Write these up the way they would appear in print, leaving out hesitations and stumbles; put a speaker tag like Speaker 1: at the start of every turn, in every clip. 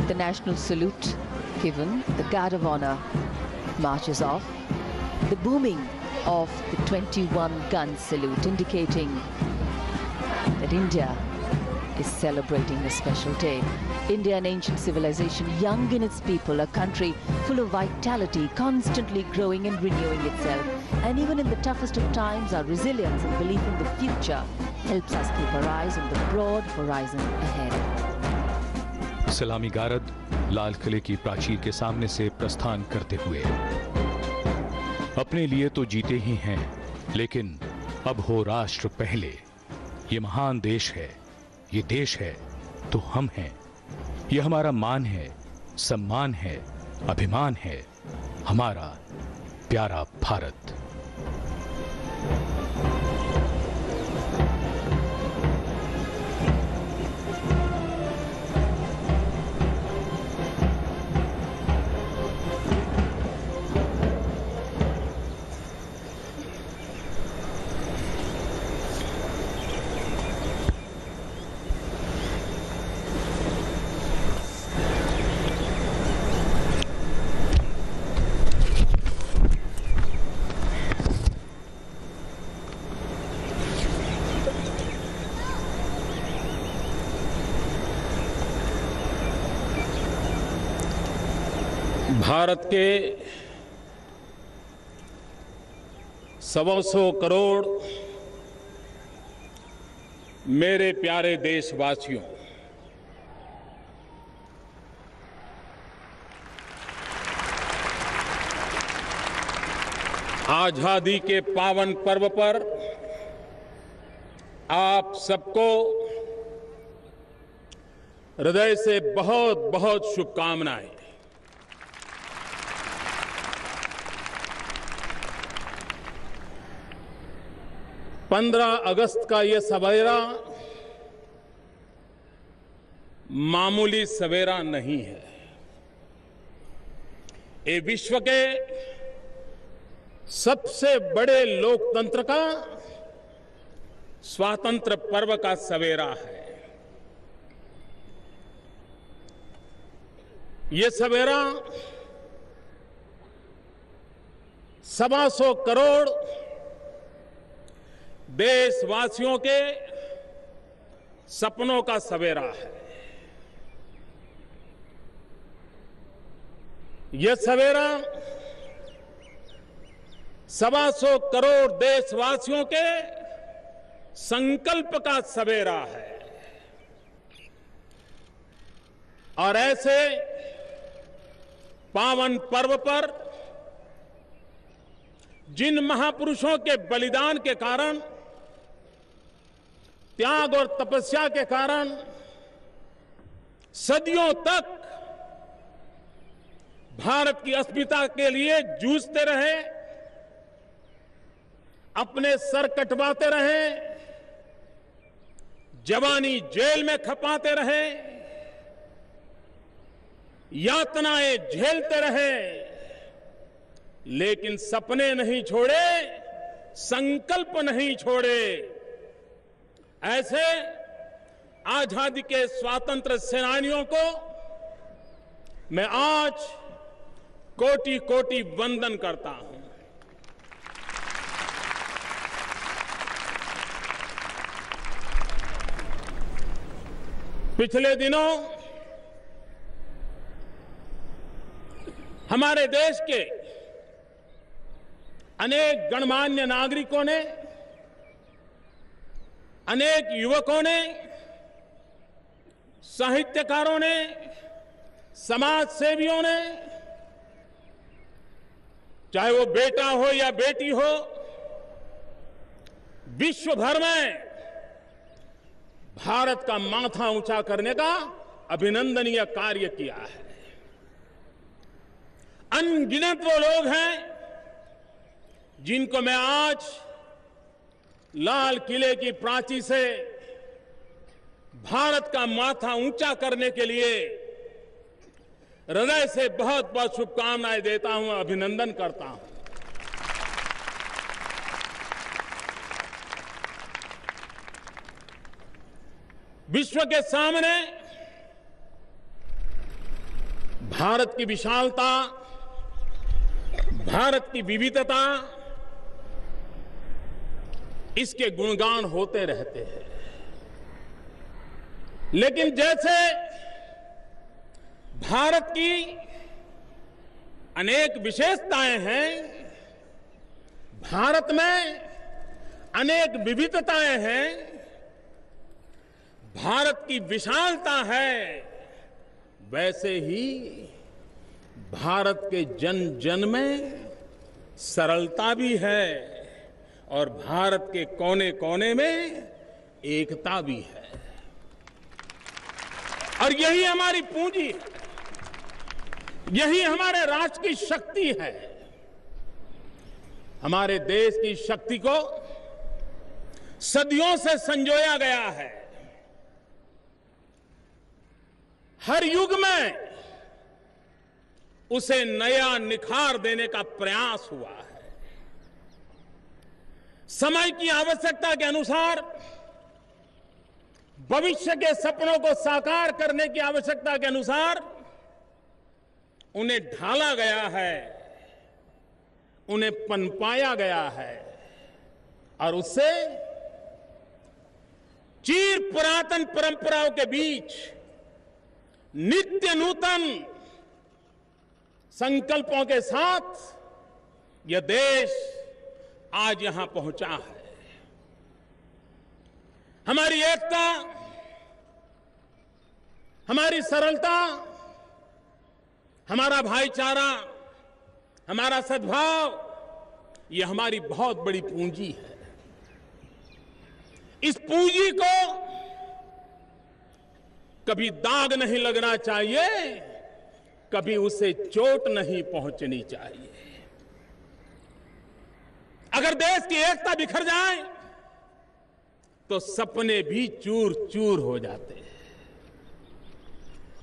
Speaker 1: The national salute given, the Guard of Honor marches off. The booming of the 21-gun salute indicating that India is celebrating a special day. India, an ancient civilization, young in its people, a country full of vitality, constantly growing and renewing itself. And even in the toughest of times, our resilience and belief in the future helps us keep our eyes on the broad horizon ahead.
Speaker 2: सलामी गारद लाल किले की प्राचीर के सामने से प्रस्थान करते हुए अपने लिए तो जीते ही हैं, लेकिन अब हो राष्ट्र पहले। ये महान देश है, ये देश है तो हम हैं। ये हमारा मान है, सम्मान है, अभिमान है, हमारा प्यारा भारत।
Speaker 3: भारत के 125 करोड़ मेरे प्यारे देशवासियों, आजादी के पावन पर्व पर आप सबको हृदय से बहुत बहुत शुभकामनाएं। 15 अगस्त का ये सवेरा मामूली सवेरा नहीं है। ये विश्व के सबसे बड़े लोकतंत्र का स्वातंत्र पर्व का सवेरा है। ये सवेरा 125 करोड़ देशवासियों के सपनों का सवेरा है। यह सवेरा 125 करोड़ देशवासियों के संकल्प का सवेरा है। और ऐसे पावन पर्व पर जिन महापुरुषों के बलिदान के कारण, त्याग और तपस्या के कारण सदियों तक भारत की अस्मिता के लिए जूझते रहे, अपने सर कटवाते रहे, जवानी जेल में खपाते रहे, यातनाएं झेलते रहे, लेकिन सपने नहीं छोड़े, संकल्प नहीं छोड़े। ऐसे आजादी के स्वतंत्र सेनानियों को मैं आज कोटि कोटि वंदन करता हूं। पिछले दिनों हमारे देश के अनेक गणमान्य नागरिकों ने, अनेक युवकों ने, साहित्यकारों ने, समाज सेवियों ने, चाहे वो बेटा हो या बेटी हो, विश्व भर में भारत का माथा ऊंचा करने का अभिनंदनीय कार्य किया है। अनगिनत वो लोग हैं जिनको मैं आज लाल किले की प्राची से भारत का माथा ऊंचा करने के लिए हृदय से बहुत बहुत शुभकामनाएं देता हूं, अभिनंदन करता हूं। विश्व के सामने भारत की विशालता, भारत की विविधता, इसके गुणगान होते रहते हैं। लेकिन जैसे भारत की अनेक विशेषताएं हैं, भारत में अनेक विविधताएं हैं, भारत की विशालता है, वैसे ही भारत के जन जन में सरलता भी है और भारत के कोने कोने में एकता भी है। और यही हमारी पूंजी है, यही हमारे राष्ट्र की शक्ति है। हमारे देश की शक्ति को सदियों से संजोया गया है। हर युग में उसे नया निखार देने का प्रयास हुआ है। समय की आवश्यकता के अनुसार भविष्य के सपनों को साकार करने की आवश्यकता के अनुसार उन्हें ढाला गया है, उन्हें पनपाया गया है और उससे चिर पुरातन परंपराओं के बीच नित्य नूतन संकल्पों के साथ यह देश आज यहां पहुंचा है। हमारी एकता, हमारी सरलता, हमारा भाईचारा, हमारा सद्भाव, यह हमारी बहुत बड़ी पूंजी है। इस पूंजी को कभी दाग नहीं लगना चाहिए, कभी उसे चोट नहीं पहुंचनी चाहिए। अगर देश की एकता बिखर जाए तो सपने भी चूर चूर हो जाते हैं।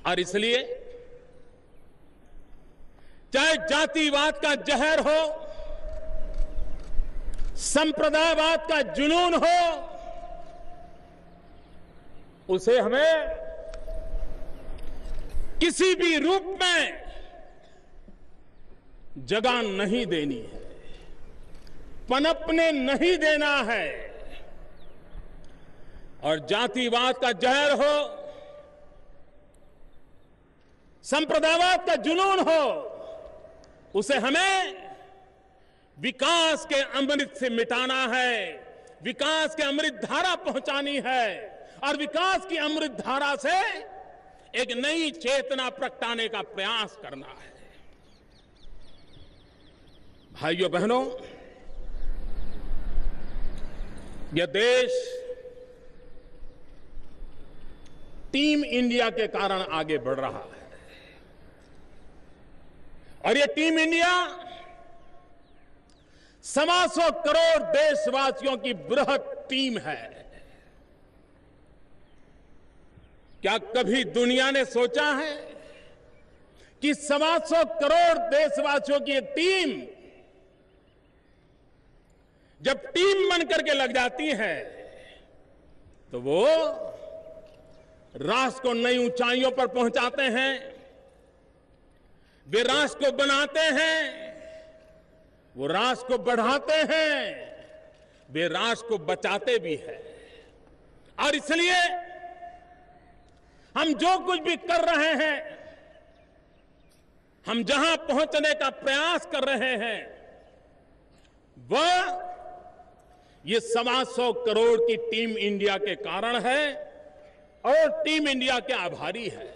Speaker 3: और इसलिए चाहे जातिवाद का जहर हो, संप्रदायवाद का जुनून हो, उसे हमें किसी भी रूप में जगह नहीं देनी है, पनपने नहीं देना है। और जातिवाद का जहर हो, संप्रदायवाद का जुनून हो, उसे हमें विकास के अमृत से मिटाना है, विकास के अमृत धारा पहुंचानी है और विकास की अमृत धारा से एक नई चेतना प्रगटाने का प्रयास करना है। भाइयों बहनों, यह देश टीम इंडिया के कारण आगे बढ़ रहा है। और ये टीम इंडिया 125 करोड़ देशवासियों की बृहद टीम है। क्या कभी दुनिया ने सोचा है कि 125 करोड़ देशवासियों की एक टीम जब टीम बनकर के लग जाती है तो वो राष्ट्र को नई ऊंचाइयों पर पहुंचाते हैं, वे राष्ट्र को बनाते हैं, वो राष्ट्र को बढ़ाते हैं, वे राष्ट्र को बचाते भी हैं। और इसलिए हम जो कुछ भी कर रहे हैं, हम जहां पहुंचने का प्रयास कर रहे हैं, वह ये 125 करोड़ की टीम इंडिया के कारण है और टीम इंडिया के आभारी है।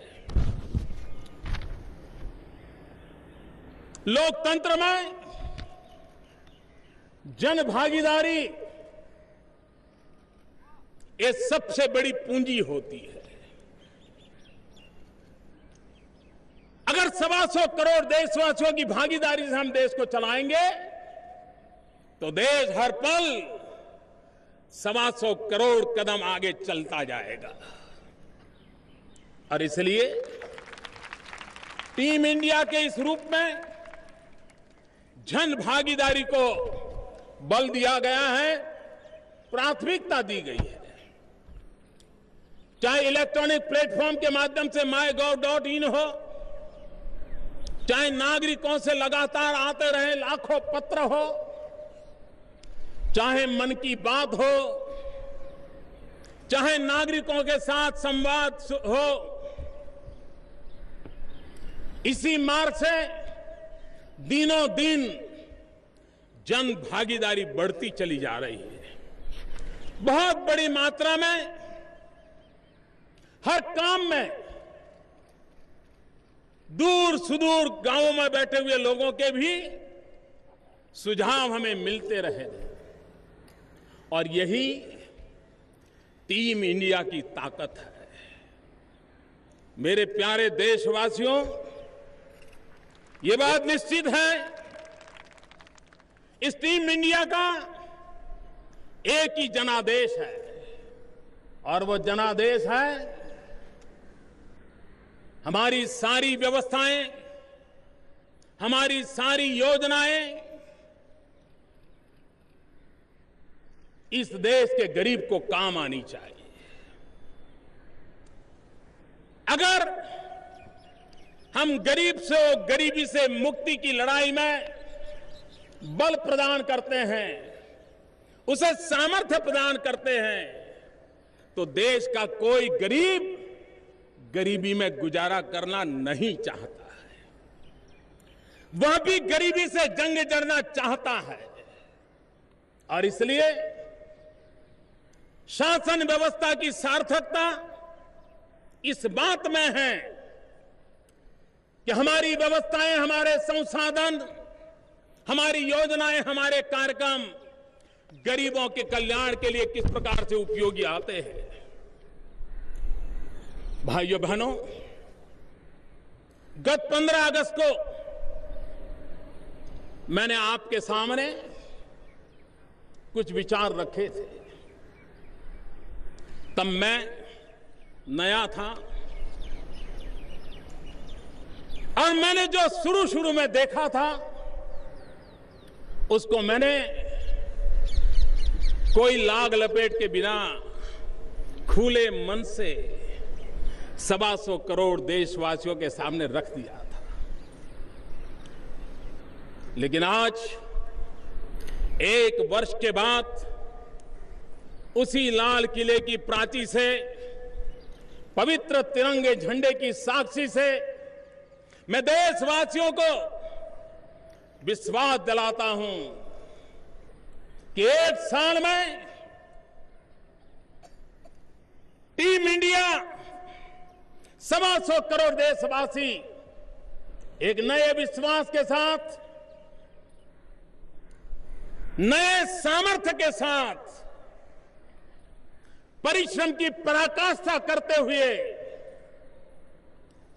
Speaker 3: लोकतंत्र में जन भागीदारी ये सबसे बड़ी पूंजी होती है। अगर 125 करोड़ देशवासियों की भागीदारी से हम देश को चलाएंगे तो देश हर पल 125 करोड़ कदम आगे चलता जाएगा। और इसलिए टीम इंडिया के इस रूप में जन भागीदारी को बल दिया गया है, प्राथमिकता दी गई है। चाहे इलेक्ट्रॉनिक प्लेटफॉर्म के माध्यम से MyGov.in हो, चाहे नागरिकों से लगातार आते रहे लाखों पत्र हो, चाहे मन की बात हो, चाहे नागरिकों के साथ संवाद हो, इसी मार्ग से दिनों दिन जन भागीदारी बढ़ती चली जा रही है। बहुत बड़ी मात्रा में हर काम में दूर सुदूर गांवों में बैठे हुए लोगों के भी सुझाव हमें मिलते रहे और यही टीम इंडिया की ताकत है। मेरे प्यारे देशवासियों, ये बात निश्चित है, इस टीम इंडिया का एक ही जनादेश है और वो जनादेश है हमारी सारी व्यवस्थाएं, हमारी सारी योजनाएं इस देश के गरीब को काम आनी चाहिए। अगर हम गरीबी से मुक्ति की लड़ाई में बल प्रदान करते हैं, उसे सामर्थ्य प्रदान करते हैं, तो देश का कोई गरीब गरीबी में गुजारा करना नहीं चाहता है। वह भी गरीबी से जंग जड़ना चाहता है। और इसलिए शासन व्यवस्था की सार्थकता इस बात में है कि हमारी व्यवस्थाएं, हमारे संसाधन, हमारी योजनाएं, हमारे कार्यक्रम गरीबों के कल्याण के लिए किस प्रकार से उपयोगी आते हैं। भाइयों बहनों, गत 15 अगस्त को मैंने आपके सामने कुछ विचार रखे थे। तब मैं नया था और मैंने जो शुरू में देखा था उसको मैंने कोई लाग लपेट के बिना खुले मन से 125 करोड़ देशवासियों के सामने रख दिया था। लेकिन आज एक वर्ष के बाद उसी लाल किले की प्राची से, पवित्र तिरंगे झंडे की साक्षी से मैं देशवासियों को विश्वास दिलाता हूं कि एक साल में टीम इंडिया 125 करोड़ देशवासी एक नए विश्वास के साथ, नए सामर्थ्य के साथ, परिश्रम की पराकाष्ठा करते हुए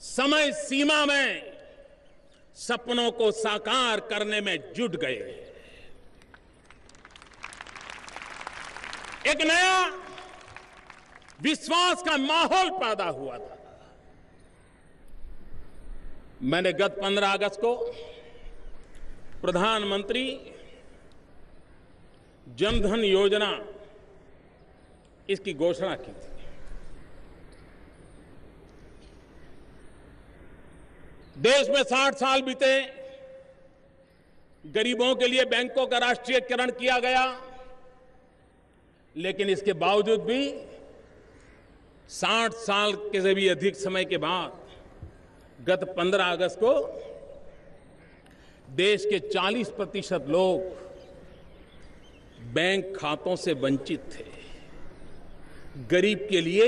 Speaker 3: समय सीमा में सपनों को साकार करने में जुट गए। एक नया विश्वास का माहौल पैदा हुआ था। मैंने गत 15 अगस्त को प्रधानमंत्री जनधन योजना इसकी घोषणा की थी। देश में 60 साल बीते, गरीबों के लिए बैंकों का राष्ट्रीयकरण किया गया, लेकिन इसके बावजूद भी 60 साल के से भी अधिक समय के बाद गत 15 अगस्त को देश के 40% लोग बैंक खातों से वंचित थे। गरीब के लिए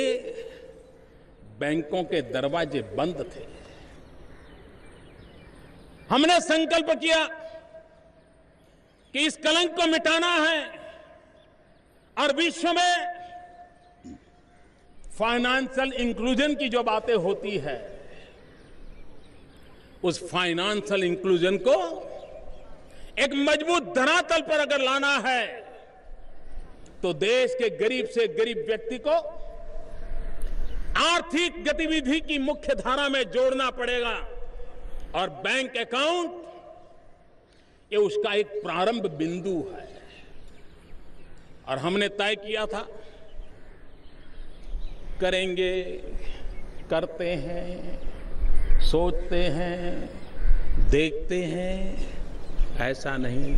Speaker 3: बैंकों के दरवाजे बंद थे। हमने संकल्प किया कि इस कलंक को मिटाना है और विश्व में फाइनेंशियल इंक्लूजन की जो बातें होती है, उस फाइनेंशियल इंक्लूजन को एक मजबूत धरातल पर अगर लाना है तो देश के गरीब से गरीब व्यक्ति को आर्थिक गतिविधि की मुख्य धारा में जोड़ना पड़ेगा और बैंक अकाउंट ये उसका एक प्रारंभ बिंदु है। और हमने तय किया था, करेंगे, करते हैं, सोचते हैं, देखते हैं, ऐसा नहीं।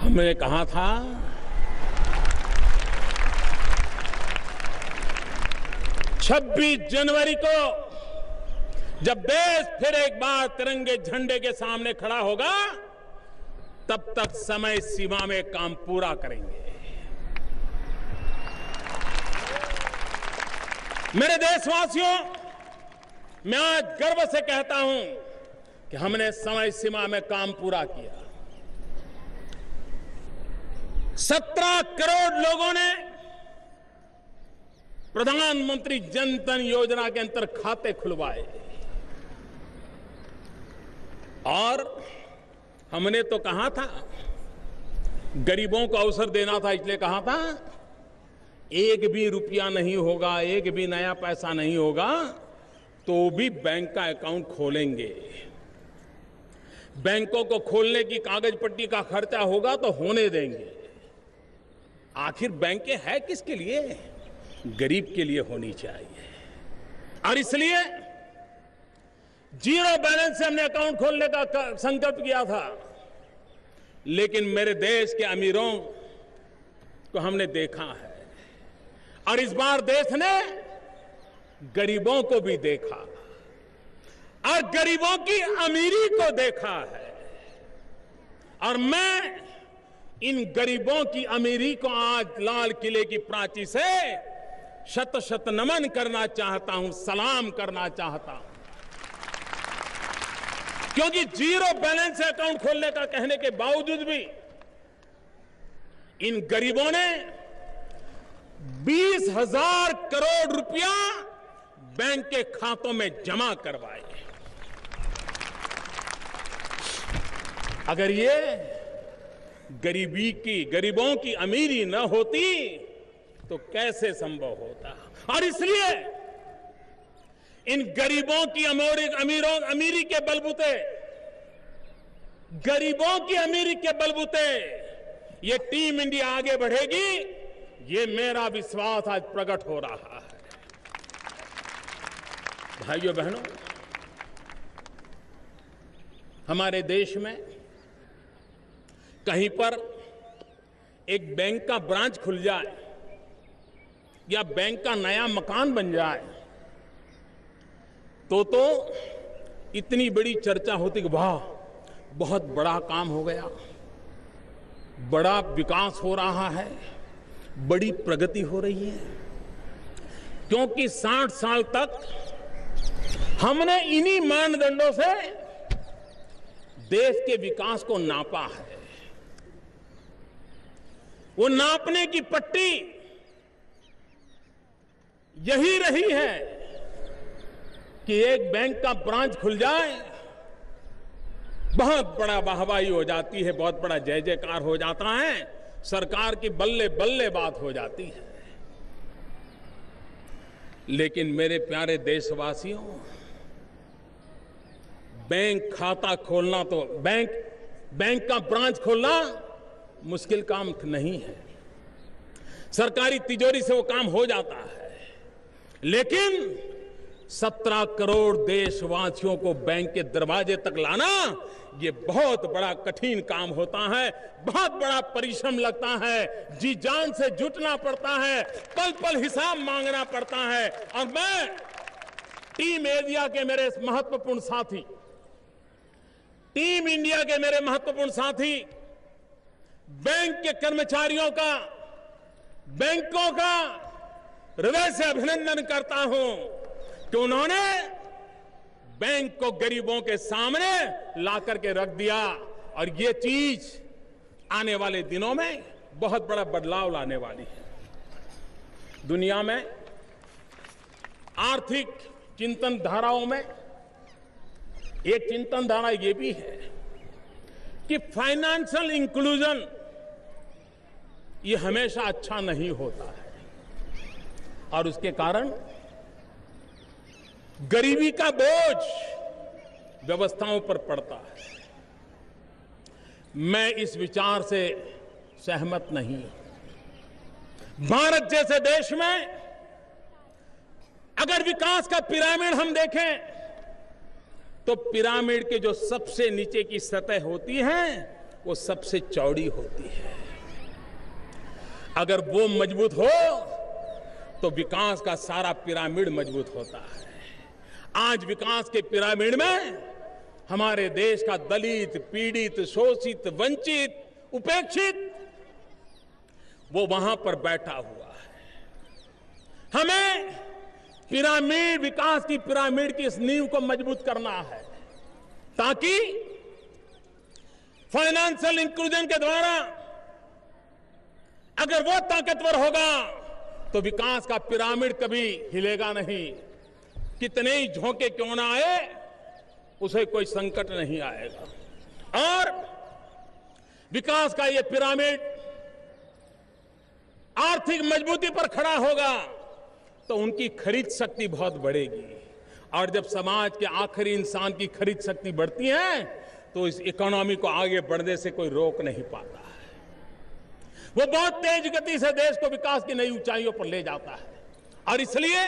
Speaker 3: हमने कहा था 26 जनवरी को जब देश फिर एक बार तिरंगे झंडे के सामने खड़ा होगा, तब तक समय सीमा में काम पूरा करेंगे। मेरे देशवासियों, मैं आज गर्व से कहता हूं कि हमने समय सीमा में काम पूरा किया। 17 करोड़ लोगों ने प्रधानमंत्री जन धन योजना के अंतर्गत खाते खुलवाए और हमने तो कहा था, गरीबों को अवसर देना था, इसलिए कहा था एक भी रुपया नहीं होगा, एक भी नया पैसा नहीं होगा तो भी बैंक का अकाउंट खोलेंगे। बैंकों को खोलने की कागज पट्टी का खर्चा होगा तो होने देंगे। आखिर बैंकें है किसके लिए? गरीब के लिए होनी चाहिए। और इसलिए जीरो बैलेंस से हमने अकाउंट खोलने का संकल्प किया था, लेकिन मेरे देश के अमीरों को हमने देखा है और इस बार देश ने गरीबों को भी देखा और गरीबों की अमीरी को देखा है। और मैं इन गरीबों की अमीरी को आज लाल किले की प्राची से शत शत नमन करना चाहता हूं, सलाम करना चाहता हूं, क्योंकि जीरो बैलेंस से अकाउंट खोलने का कहने के बावजूद भी इन गरीबों ने 20,000 करोड़ रुपया बैंक के खातों में जमा करवाए। अगर ये गरीबों की अमीरी न होती तो कैसे संभव होता? और इसलिए इन गरीबों की अमीरी के बलबूते, गरीबों की अमीरी के बलबूते ये टीम इंडिया आगे बढ़ेगी, ये मेरा विश्वास आज प्रकट हो रहा है। भाइयों बहनों, हमारे देश में कहीं पर एक बैंक का ब्रांच खुल जाए या बैंक का नया मकान बन जाए तो इतनी बड़ी चर्चा होती कि वाह, बहुत बड़ा काम हो गया, बड़ा विकास हो रहा है, बड़ी प्रगति हो रही है। क्योंकि 60 साल तक हमने इन्हीं मानदंडों से देश के विकास को नापा है। वो नापने की पट्टी यही रही है कि एक बैंक का ब्रांच खुल जाए, बहुत बड़ा वाहवाही हो जाती है, बहुत बड़ा जय जयकार हो जाता है, सरकार की बल्ले बल्ले बात हो जाती है। लेकिन मेरे प्यारे देशवासियों, बैंक खाता खोलना तो बैंक का ब्रांच खोलना मुश्किल काम नहीं है। सरकारी तिजोरी से वो काम हो जाता है, लेकिन 17 करोड़ देशवासियों को बैंक के दरवाजे तक लाना ये बहुत बड़ा कठिन काम होता है, बहुत बड़ा परिश्रम लगता है, जी जान से जुटना पड़ता है, पल पल हिसाब मांगना पड़ता है। और मैं टीम इंडिया के मेरे महत्वपूर्ण साथी, टीम इंडिया के मेरे महत्वपूर्ण साथी, बैंक के कर्मचारियों का, बैंकों का हृदय से अभिनंदन करता हूं कि उन्होंने बैंक को गरीबों के सामने ला करके रख दिया, और ये चीज आने वाले दिनों में बहुत बड़ा बदलाव लाने वाली है। दुनिया में आर्थिक चिंतन धाराओं में एक चिंतन धारा ये भी है कि फाइनेंशियल इंक्लूजन ये हमेशा अच्छा नहीं होता है, और उसके कारण गरीबी का बोझ व्यवस्थाओं पर पड़ता है। मैं इस विचार से सहमत नहीं हूं। भारत जैसे देश में अगर विकास का पिरामिड हम देखें तो पिरामिड के जो सबसे नीचे की सतह होती है वो सबसे चौड़ी होती है। अगर वो मजबूत हो तो विकास का सारा पिरामिड मजबूत होता है। आज विकास के पिरामिड में हमारे देश का दलित, पीड़ित, शोषित, वंचित, उपेक्षित वो वहां पर बैठा हुआ है। हमें पिरामिड, विकास की पिरामिड की इस नींव को मजबूत करना है, ताकि फाइनेंशियल इंक्लूजन के द्वारा अगर वो ताकतवर होगा तो विकास का पिरामिड कभी हिलेगा नहीं। कितने ही झोंके क्यों ना आए, उसे कोई संकट नहीं आएगा। और विकास का ये पिरामिड आर्थिक मजबूती पर खड़ा होगा तो उनकी खरीद शक्ति बहुत बढ़ेगी, और जब समाज के आखिरी इंसान की खरीद शक्ति बढ़ती है तो इस इकोनॉमी को आगे बढ़ने से कोई रोक नहीं पाता है। वो बहुत तेज गति से देश को विकास की नई ऊंचाइयों पर ले जाता है। और इसलिए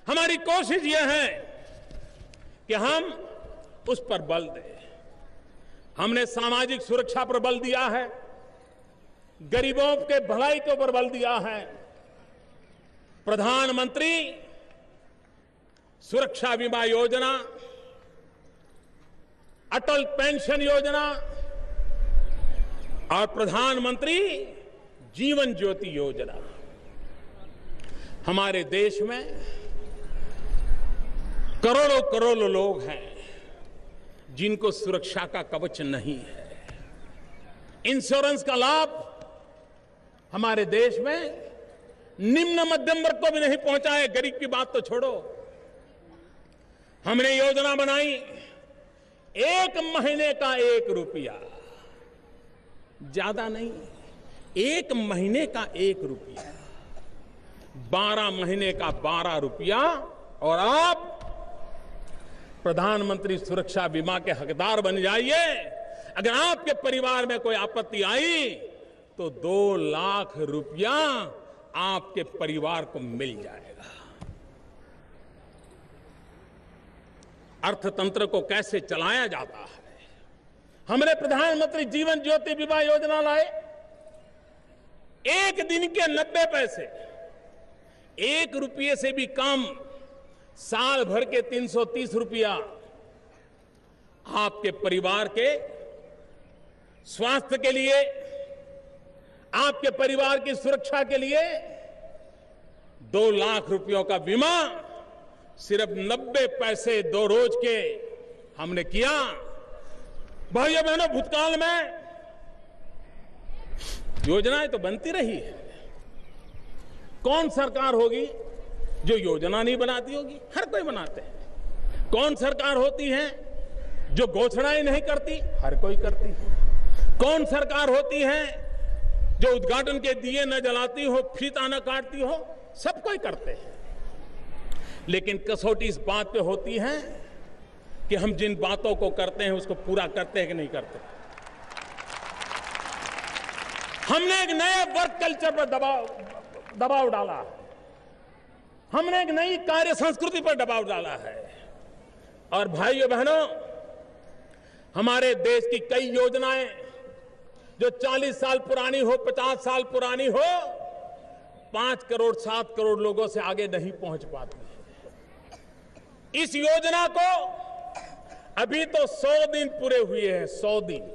Speaker 3: हमारी कोशिश यह है कि हम उस पर बल दें। हमने सामाजिक सुरक्षा पर बल दिया है, गरीबों के भलाई के ऊपर बल दिया है। प्रधानमंत्री सुरक्षा बीमा योजना, अटल पेंशन योजना और प्रधानमंत्री जीवन ज्योति योजना। हमारे देश में करोड़ों करोड़ों लोग हैं जिनको सुरक्षा का कवच नहीं है। इंश्योरेंस का लाभ हमारे देश में निम्न मध्यम वर्ग को भी नहीं पहुंचा है। गरीब की बात तो छोड़ो। हमने योजना बनाई, 1 महीने का 1 रुपया, ज्यादा नहीं, 1 महीने का 1 रुपया, 12 महीने का 12 रुपया, और आप प्रधानमंत्री सुरक्षा बीमा के हकदार बन जाइए। अगर आपके परिवार में कोई आपत्ति आई तो 2 लाख रुपया आपके परिवार को मिल जाएगा। अर्थतंत्र को कैसे चलाया जाता है, हमने प्रधानमंत्री जीवन ज्योति बीमा योजना लाए। 1 दिन के 90 पैसे, 1 रुपये से भी कम, साल भर के 330 रुपया आपके परिवार के स्वास्थ्य के लिए, आपके परिवार की सुरक्षा के लिए 2 लाख रुपयों का बीमा सिर्फ 90 पैसे 2 रोज के हमने किया। भाइयों बहनों, भूतकाल में योजनाएं तो बनती रही है। कौन सरकार होगी जो योजना नहीं बनाती होगी? हर कोई बनाते हैं। कौन सरकार होती है जो घोषणाएं नहीं करती? हर कोई करती है। कौन सरकार होती है जो उद्घाटन के दिए न जलाती हो, फीता न काटती हो? सब कोई करते हैं। लेकिन कसौटी इस बात पे होती है कि हम जिन बातों को करते हैं उसको पूरा करते हैं कि नहीं करते। हमने एक नए वर्क कल्चर पर दबाव डाला है। हमने एक नई कार्य संस्कृति पर दबाव डाला है। और भाइयों बहनों, हमारे देश की कई योजनाएं जो 40 साल पुरानी हो, 50 साल पुरानी हो, 5 करोड़ 7 करोड़ लोगों से आगे नहीं पहुंच पाती। इस योजना को अभी तो 100 दिन पूरे हुए हैं। 100 दिन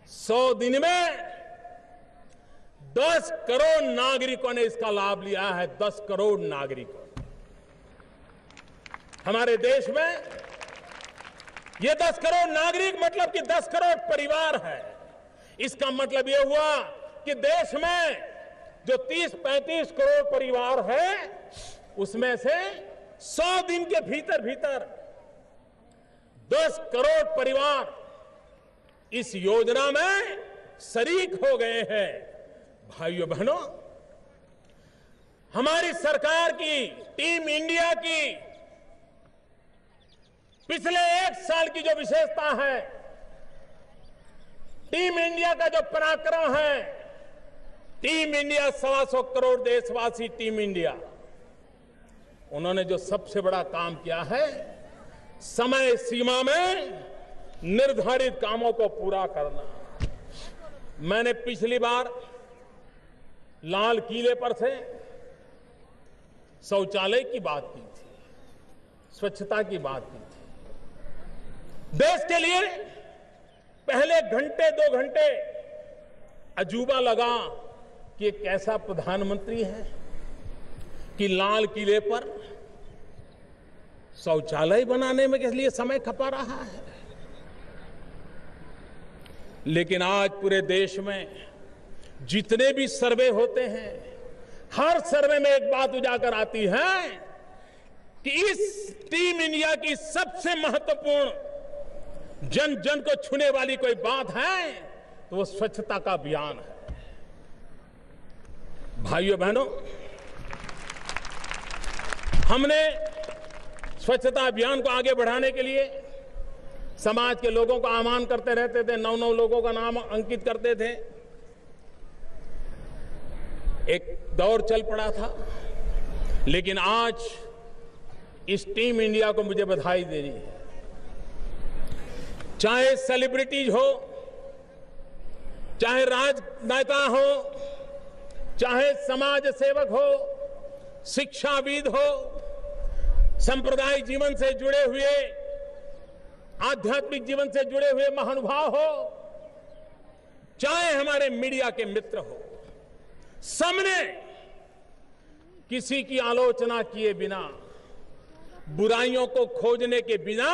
Speaker 3: 100 दिन में 10 करोड़ नागरिकों ने इसका लाभ लिया है। 10 करोड़ नागरिकों हमारे देश में। ये 10 करोड़ नागरिक मतलब कि 10 करोड़ परिवार है। इसका मतलब ये हुआ कि देश में जो 30-35 करोड़ परिवार है उसमें से 100 दिन के भीतर भीतर 10 करोड़ परिवार इस योजना में शरीक हो गए हैं। भाइयों बहनों, हमारी सरकार की, टीम इंडिया की पिछले 1 साल की जो विशेषता है, टीम इंडिया का जो पराक्रम है, टीम इंडिया 125 करोड़ देशवासी टीम इंडिया, उन्होंने जो सबसे बड़ा काम किया है, समय सीमा में निर्धारित कामों को पूरा करना। मैंने पिछली बार लाल किले पर से शौचालय की बात की थी, स्वच्छता की बात की थी। देश के लिए पहले घंटे 2 घंटे अजूबा लगा कि एक ऐसा प्रधानमंत्री है कि लाल किले पर शौचालय बनाने में किस लिए समय खपा रहा है। लेकिन आज पूरे देश में जितने भी सर्वे होते हैं, हर सर्वे में एक बात उजागर आती है कि इस टीम इंडिया की सबसे महत्वपूर्ण, जन जन को छूने वाली कोई बात है तो वो स्वच्छता का अभियान है। भाइयों बहनों, हमने स्वच्छता अभियान को आगे बढ़ाने के लिए समाज के लोगों को आह्वान करते रहते थे। 9 लोगों का नाम अंकित करते थे। एक दौर चल पड़ा था। लेकिन आज इस टीम इंडिया को मुझे बधाई देनी है। चाहे सेलिब्रिटीज हो, चाहे राजनेता हो, चाहे समाज सेवक हो, शिक्षाविद हो, सांप्रदायिक जीवन से जुड़े हुए, आध्यात्मिक जीवन से जुड़े हुए महानुभाव हो, चाहे हमारे मीडिया के मित्र हो, सबने किसी की आलोचना किए बिना, बुराइयों को खोजने के बिना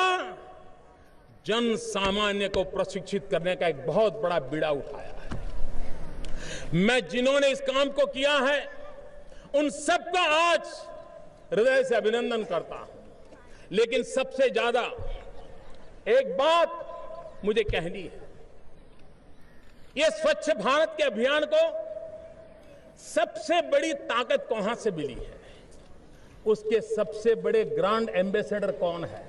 Speaker 3: जन सामान्य को प्रशिक्षित करने का एक बहुत बड़ा बीड़ा उठाया है। मैं जिन्होंने इस काम को किया है उन सबका आज हृदय से अभिनंदन करता हूं। लेकिन सबसे ज्यादा एक बात मुझे कहनी है, ये स्वच्छ भारत के अभियान को सबसे बड़ी ताकत कहां से मिली है, उसके सबसे बड़े ग्रांड एम्बेसडर कौन है?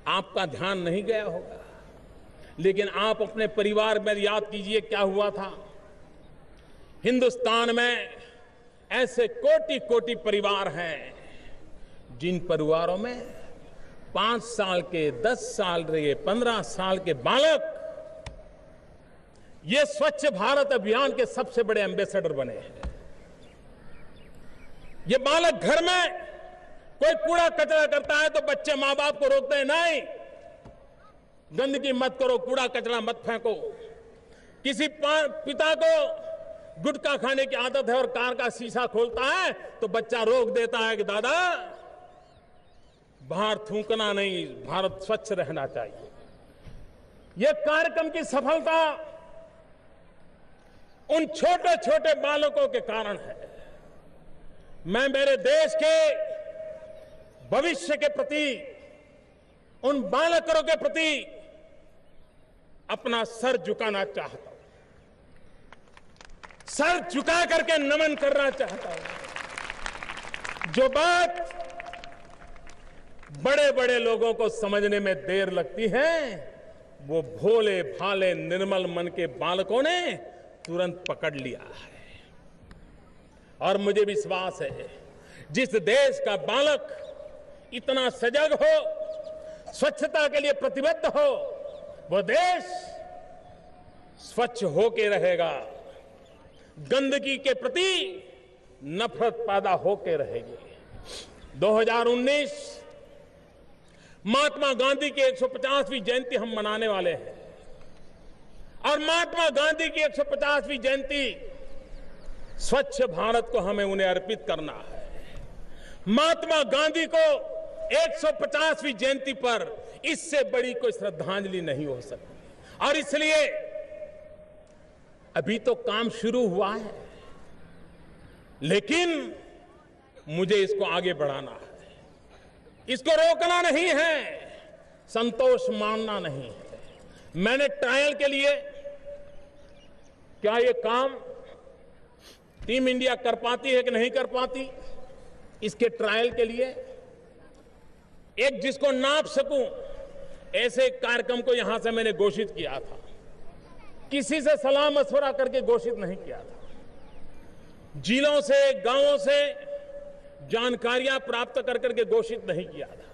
Speaker 3: आपका ध्यान नहीं गया होगा, लेकिन आप अपने परिवार में याद कीजिए क्या हुआ था। हिंदुस्तान में ऐसे कोटि कोटि परिवार हैं जिन परिवारों में 5 साल के, 10 साल के, 15 साल के बालक ये स्वच्छ भारत अभियान के सबसे बड़े एम्बेसडर बने हैं। ये बालक घर में कोई कूड़ा कचरा करता है तो बच्चे मां बाप को रोकते हैं, नहीं, गंदगी मत करो, कूड़ा कचरा मत फेंको। किसी पिता को गुटखा खाने की आदत है और कार का शीशा खोलता है तो बच्चा रोक देता है कि दादा बाहर थूकना नहीं, भारत स्वच्छ रहना चाहिए। यह कार्यक्रम की सफलता उन छोटे छोटे बालकों के कारण है। मैं मेरे देश के भविष्य के प्रति, उन बालकों के प्रति अपना सर झुकाना चाहता हूं, सर झुका करके नमन करना चाहता हूं। जो बात बड़े बड़े लोगों को समझने में देर लगती है, वो भोले भाले निर्मल मन के बालकों ने तुरंत पकड़ लिया है। और मुझे विश्वास है, जिस देश का बालक इतना सजग हो, स्वच्छता के लिए प्रतिबद्ध हो, वो देश स्वच्छ होके रहेगा, गंदगी के प्रति नफरत पैदा होके रहेगी। 2019 महात्मा गांधी की 150वीं जयंती हम मनाने वाले हैं, और महात्मा गांधी की 150वीं जयंती स्वच्छ भारत को हमें उन्हें अर्पित करना है। महात्मा गांधी को 150वीं जयंती पर इससे बड़ी कोई श्रद्धांजलि नहीं हो सकती, और इसलिए अभी तो काम शुरू हुआ है, लेकिन मुझे इसको आगे बढ़ाना है, इसको रोकना नहीं है, संतोष मानना नहीं है। मैंने ट्रायल के लिए, क्या ये काम टीम इंडिया कर पाती है कि नहीं कर पाती, इसके ट्रायल के लिए एक जिसको नाप सकूं ऐसे कार्यक्रम को यहां से मैंने घोषित किया था। किसी से सलाह मशवरा करके घोषित नहीं किया था, जिलों से, गांवों से जानकारियां प्राप्त कर करके घोषित नहीं किया था।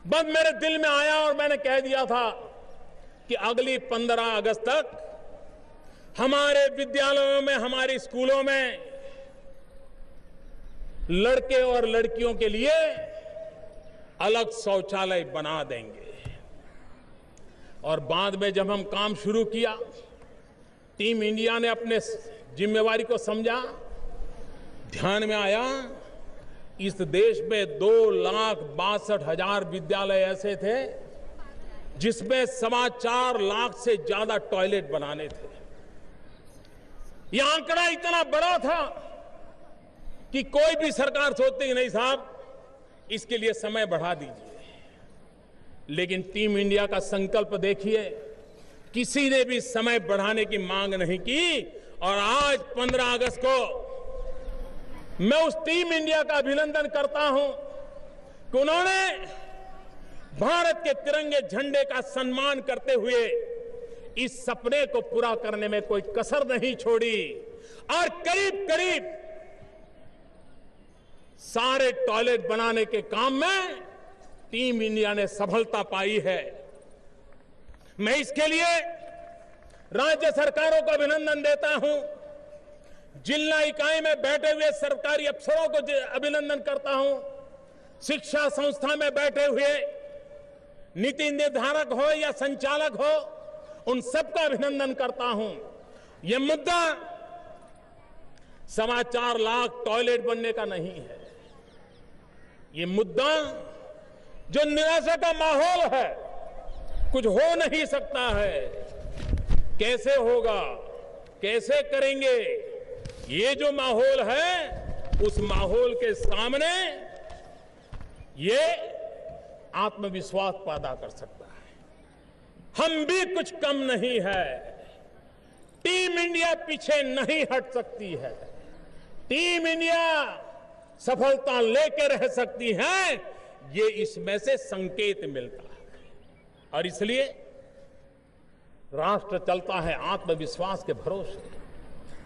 Speaker 3: बस मेरे दिल में आया और मैंने कह दिया था कि अगली 15 अगस्त तक हमारे विद्यालयों में, हमारे स्कूलों में लड़के और लड़कियों के लिए अलग शौचालय बना देंगे। और बाद में जब हम काम शुरू किया, टीम इंडिया ने अपने जिम्मेवारी को समझा, ध्यान में आया इस देश में 2,62,000 विद्यालय ऐसे थे जिसमें 4.25 लाख से ज्यादा टॉयलेट बनाने थे। यह आंकड़ा इतना बड़ा था कि कोई भी सरकार सोचती कि नहीं साहब, इसके लिए समय बढ़ा दीजिए। लेकिन टीम इंडिया का संकल्प देखिए, किसी ने भी समय बढ़ाने की मांग नहीं की। और आज 15 अगस्त को मैं उस टीम इंडिया का अभिनंदन करता हूं कि उन्होंने भारत के तिरंगे झंडे का सम्मान करते हुए इस सपने को पूरा करने में कोई कसर नहीं छोड़ी, और करीब करीब सारे टॉयलेट बनाने के काम में टीम इंडिया ने सफलता पाई है। मैं इसके लिए राज्य सरकारों को अभिनंदन देता हूं, जिला इकाई में बैठे हुए सरकारी अफसरों को अभिनंदन करता हूं, शिक्षा संस्था में बैठे हुए नीति निर्धारक हो या संचालक हो, उन सबका अभिनंदन करता हूं। यह मुद्दा 4.25 लाख टॉयलेट बनने का नहीं है, ये मुद्दा जो निराशा का माहौल है, कुछ हो नहीं सकता है, कैसे होगा, कैसे करेंगे, ये जो माहौल है, उस माहौल के सामने ये आत्मविश्वास पैदा कर सकता है। हम भी कुछ कम नहीं है, टीम इंडिया पीछे नहीं हट सकती है, टीम इंडिया सफलता लेके रह सकती है, ये इसमें से संकेत मिलता है। और इसलिए राष्ट्र चलता है आत्मविश्वास के भरोसे,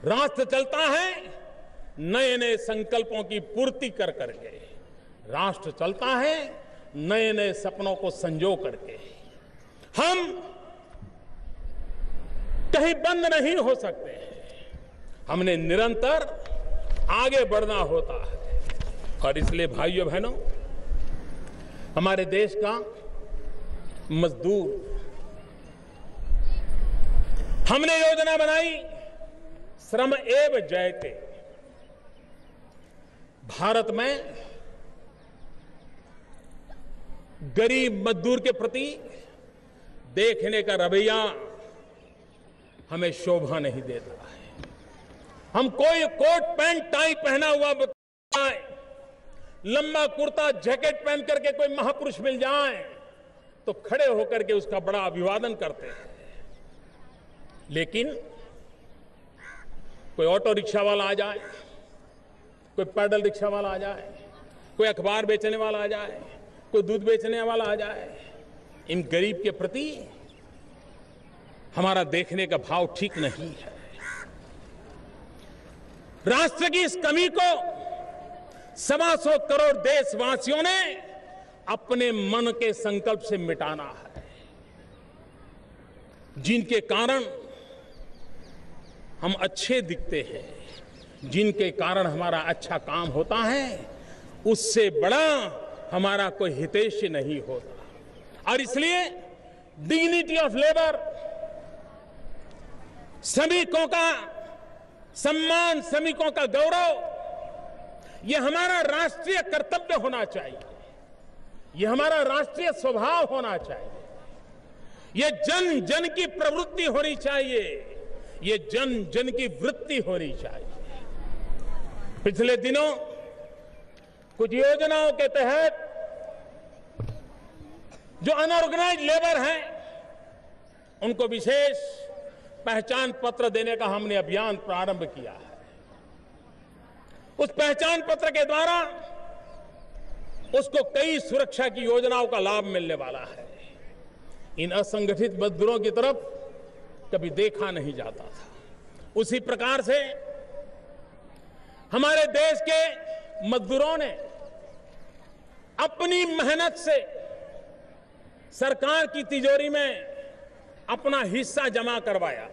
Speaker 3: राष्ट्र चलता है नए नए संकल्पों की पूर्ति कर करके, राष्ट्र चलता है नए नए सपनों को संजो करके। हम कहीं बंद नहीं हो सकते, हमने निरंतर आगे बढ़ना होता है। और इसलिए भाइयों बहनों, हमारे देश का मजदूर, हमने योजना बनाई श्रम एव जयते। भारत में गरीब मजदूर के प्रति देखने का रवैया हमें शोभा नहीं देता है। हम कोई कोट पैंट टाई पहना हुआ बताएं, लंबा कुर्ता जैकेट पहन करके कोई महापुरुष मिल जाए तो खड़े होकर के उसका बड़ा अभिवादन करते हैं। लेकिन कोई ऑटो रिक्शा वाला आ जाए, कोई पैदल रिक्शा वाला आ जाए, कोई अखबार बेचने वाला आ जाए, कोई दूध बेचने वाला आ जाए, इन गरीब के प्रति हमारा देखने का भाव ठीक नहीं है। राष्ट्र की इस कमी को 125 करोड़ देशवासियों ने अपने मन के संकल्प से मिटाना है, जिनके कारण हम अच्छे दिखते हैं, जिनके कारण हमारा अच्छा काम होता है, उससे बड़ा हमारा कोई हितैषी नहीं होता। और इसलिए डिग्निटी ऑफ लेबर, श्रमिकों का सम्मान, श्रमिकों का गौरव, यह हमारा राष्ट्रीय कर्तव्य होना चाहिए, यह हमारा राष्ट्रीय स्वभाव होना चाहिए, यह जन जन की प्रवृत्ति होनी चाहिए, ये जन जन की वृत्ति होनी चाहिए। पिछले दिनों कुछ योजनाओं के तहत जो अनऑर्गेनाइज लेबर हैं उनको विशेष पहचान पत्र देने का हमने अभियान प्रारंभ किया है। उस पहचान पत्र के द्वारा उसको कई सुरक्षा की योजनाओं का लाभ मिलने वाला है। इन असंगठित मजदूरों की तरफ कभी देखा नहीं जाता था। उसी प्रकार से हमारे देश के मजदूरों ने अपनी मेहनत से सरकार की तिजोरी में अपना हिस्सा जमा करवाया।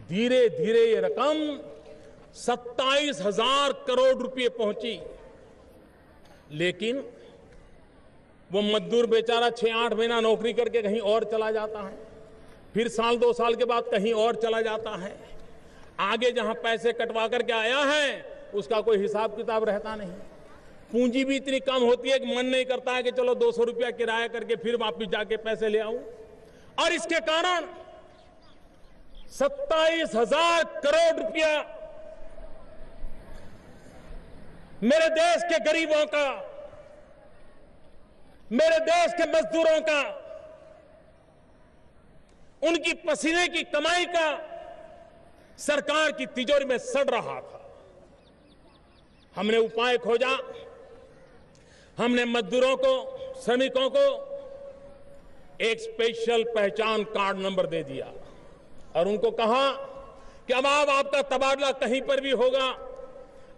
Speaker 3: धीरे धीरे ये रकम 27,000 करोड़ रुपए पहुंची। लेकिन वो मजदूर बेचारा 6-8 महीना नौकरी करके कहीं और चला जाता है, फिर साल 2 साल के बाद कहीं और चला जाता है। आगे जहां पैसे कटवा करके आया है उसका कोई हिसाब किताब रहता नहीं। पूंजी भी इतनी कम होती है कि मन नहीं करता है कि चलो 200 रुपया किराया करके फिर वापिस जाके पैसे ले आऊं। और इसके कारण 27,000 करोड़ रुपया मेरे देश के गरीबों का, मेरे देश के मजदूरों का, उनकी पसीने की कमाई का सरकार की तिजोरी में सड़ रहा था। हमने उपाय खोजा, हमने मजदूरों को, श्रमिकों को एक स्पेशल पहचान कार्ड नंबर दे दिया और उनको कहा कि अब आपका तबादला कहीं पर भी होगा,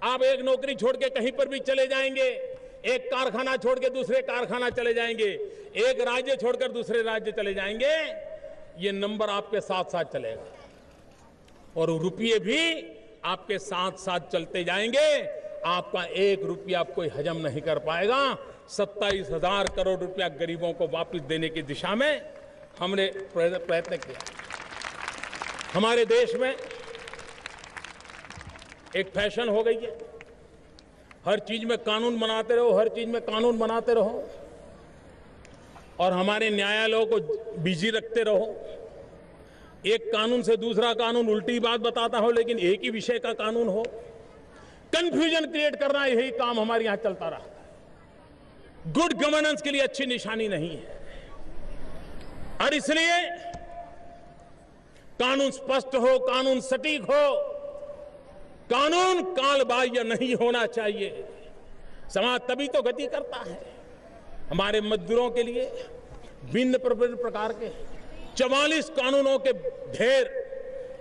Speaker 3: आप एक नौकरी छोड़ के कहीं पर भी चले जाएंगे, एक कारखाना छोड़ के दूसरे कारखाना चले जाएंगे, एक राज्य छोड़कर दूसरे राज्य चले जाएंगे, ये नंबर आपके साथ साथ चलेगा और रुपये भी आपके साथ साथ चलते जाएंगे। आपका 1 रुपया कोई हजम नहीं कर पाएगा। 27,000 करोड़ रुपया गरीबों को वापस देने की दिशा में हमने प्रयत्न किया। हमारे देश में एक फैशन हो गई है, हर चीज में कानून बनाते रहो, हर चीज में कानून बनाते रहो और हमारे न्यायालयों को बिजी रखते रहो। एक कानून से दूसरा कानून उल्टी बात बताता हो, लेकिन एक ही विषय का कानून हो। कंफ्यूजन क्रिएट करना, यही काम हमारे यहां चलता रहा। गुड गवर्नेंस के लिए अच्छी निशानी नहीं है और इसलिए कानून स्पष्ट हो, कानून सटीक हो, कानून कालबाह्य नहीं होना चाहिए। समाज तभी तो गति करता है। हमारे मजदूरों के लिए भिन्न प्रकार के 44 कानूनों के ढेर,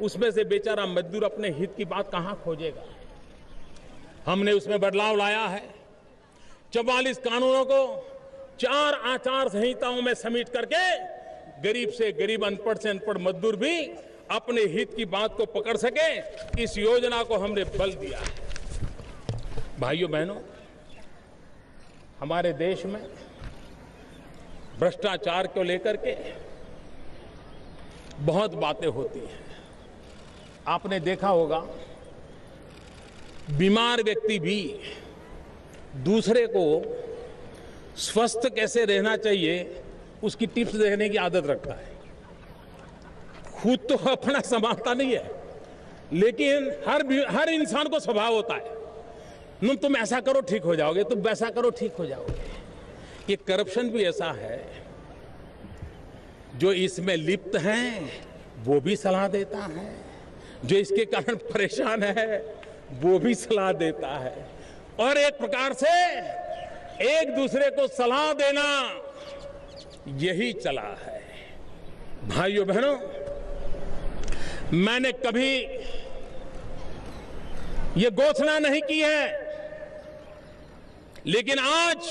Speaker 3: उसमें से बेचारा मजदूर अपने हित की बात कहां खोजेगा। हमने उसमें बदलाव लाया है। 44 कानूनों को 4 आचार संहिताओं में समेट करके गरीब से गरीब, अनपढ़ से अनपढ़ मजदूर भी अपने हित की बात को पकड़ सके, इस योजना को हमने बल दिया है। भाइयों बहनों, हमारे देश में भ्रष्टाचार को लेकर के बहुत बातें होती हैं। आपने देखा होगा, बीमार व्यक्ति भी दूसरे को स्वस्थ कैसे रहना चाहिए उसकी टिप्स देने की आदत रखता है। खुद तो अपना संभालता नहीं है, लेकिन हर इंसान को स्वभाव होता है तुम ऐसा करो ठीक हो जाओगे, तुम वैसा करो ठीक हो जाओगे। ये करप्शन भी ऐसा है, जो इसमें लिप्त हैं वो भी सलाह देता है, जो इसके कारण परेशान है वो भी सलाह देता है, और एक प्रकार से एक दूसरे को सलाह देना यही चला है। भाइयों बहनों, मैंने कभी ये घोषणा नहीं की है, लेकिन आज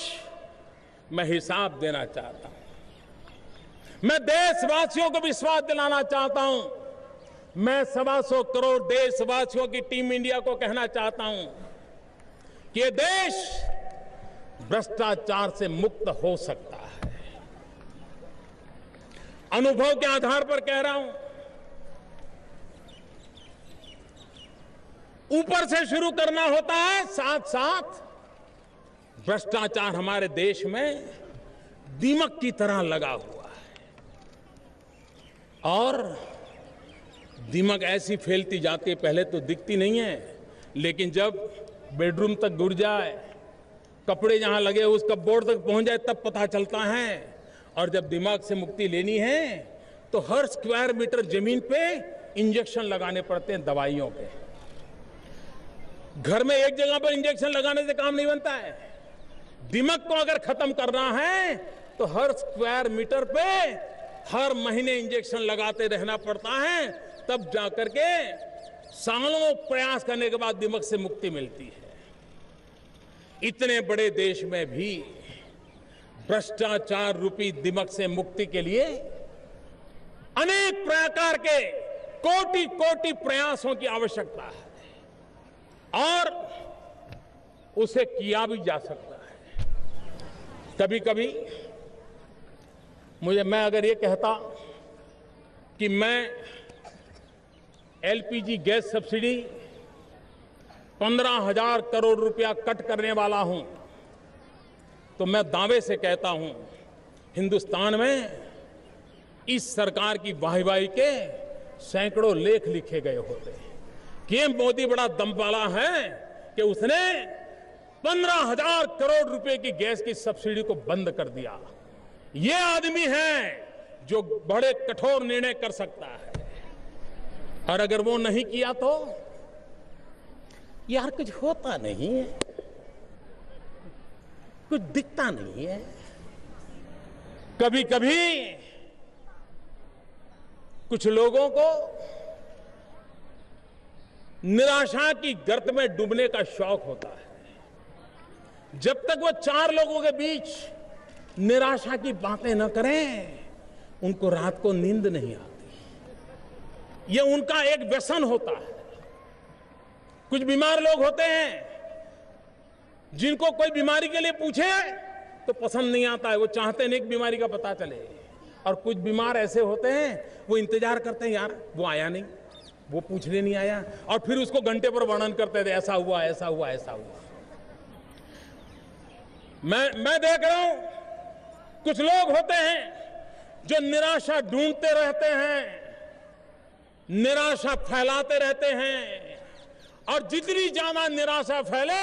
Speaker 3: मैं हिसाब देना चाहता हूं। मैं देशवासियों को विश्वास दिलाना चाहता हूं। मैं 125 करोड़ देशवासियों की टीम इंडिया को कहना चाहता हूं कि ये देश भ्रष्टाचार से मुक्त हो सकता है। अनुभव के आधार पर कह रहा हूं। ऊपर से शुरू करना होता है, साथ साथ भ्रष्टाचार हमारे देश में दीमक की तरह लगा हुआ है, और दीमक ऐसी फैलती जाती है, पहले तो दिखती नहीं है, लेकिन जब बेडरूम तक घुस जाए, कपड़े जहां लगे उस कपबोर्ड तक पहुंच जाए, तब पता चलता है। और जब दिमाग से मुक्ति लेनी है तो हर स्क्वायर मीटर जमीन पे इंजेक्शन लगाने पड़ते हैं दवाइयों के। घर में एक जगह पर इंजेक्शन लगाने से काम नहीं बनता है। दिमाग को अगर खत्म करना है तो हर स्क्वायर मीटर पे हर महीने इंजेक्शन लगाते रहना पड़ता है, तब जाकर के सालों प्रयास करने के बाद दिमाग से मुक्ति मिलती है। इतने बड़े देश में भी भ्रष्टाचार रूपी दिमाग से मुक्ति के लिए अनेक प्रकार के कोटि कोटि प्रयासों की आवश्यकता है, और उसे किया भी जा सकता है। कभी कभी मैं अगर ये कहता कि मैं एलपीजी गैस सब्सिडी 15,000 करोड़ रुपया कट करने वाला हूं, तो मैं दावे से कहता हूं हिंदुस्तान में इस सरकार की वाहिवाही के सैकड़ों लेख लिखे गए होते हैं कि मोदी बड़ा दम वाला है कि उसने 15,000 करोड़ रुपए की गैस की सब्सिडी को बंद कर दिया। ये आदमी है जो बड़े कठोर निर्णय कर सकता है, और अगर वो नहीं किया तो यार कुछ होता नहीं है, कुछ दिखता नहीं है। कभी कभी कुछ लोगों को निराशा की गर्त में डूबने का शौक होता है। जब तक वो चार लोगों के बीच निराशा की बातें न करें, उनको रात को नींद नहीं आती। ये उनका एक व्यसन होता है। कुछ बीमार लोग होते हैं जिनको कोई बीमारी के लिए पूछे तो पसंद नहीं आता है, वो चाहते नहीं कि बीमारी का पता चले। और कुछ बीमार ऐसे होते हैं वो इंतजार करते हैं, यार वो आया नहीं, वो पूछने नहीं आया, और फिर उसको घंटे पर वर्णन करते थे, ऐसा हुआ ऐसा हुआ ऐसा हुआ। मैं देख रहा हूं कुछ लोग होते हैं जो निराशा ढूंढते रहते हैं, निराशा फैलाते रहते हैं, और जितनी ज्यादा निराशा फैले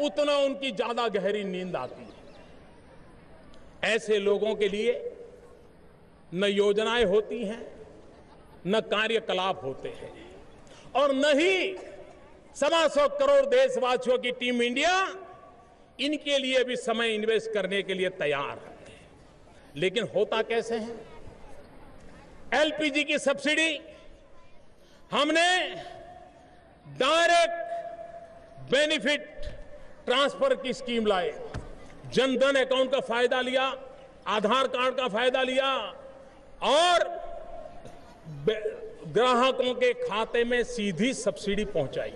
Speaker 3: उतना उनकी ज्यादा गहरी नींद आती है। ऐसे लोगों के लिए न योजनाएं होती हैं, न कार्यकलाप होते हैं, और न ही 125 करोड़ देशवासियों की टीम इंडिया इनके लिए भी समय इन्वेस्ट करने के लिए तैयार है। लेकिन होता कैसे है? एलपीजी की सब्सिडी हमने डायरेक्ट बेनिफिट ट्रांसफर की स्कीम लाए, जनधन अकाउंट का फायदा लिया, आधार कार्ड का फायदा लिया, और ग्राहकों के खाते में सीधी सब्सिडी पहुंचाई।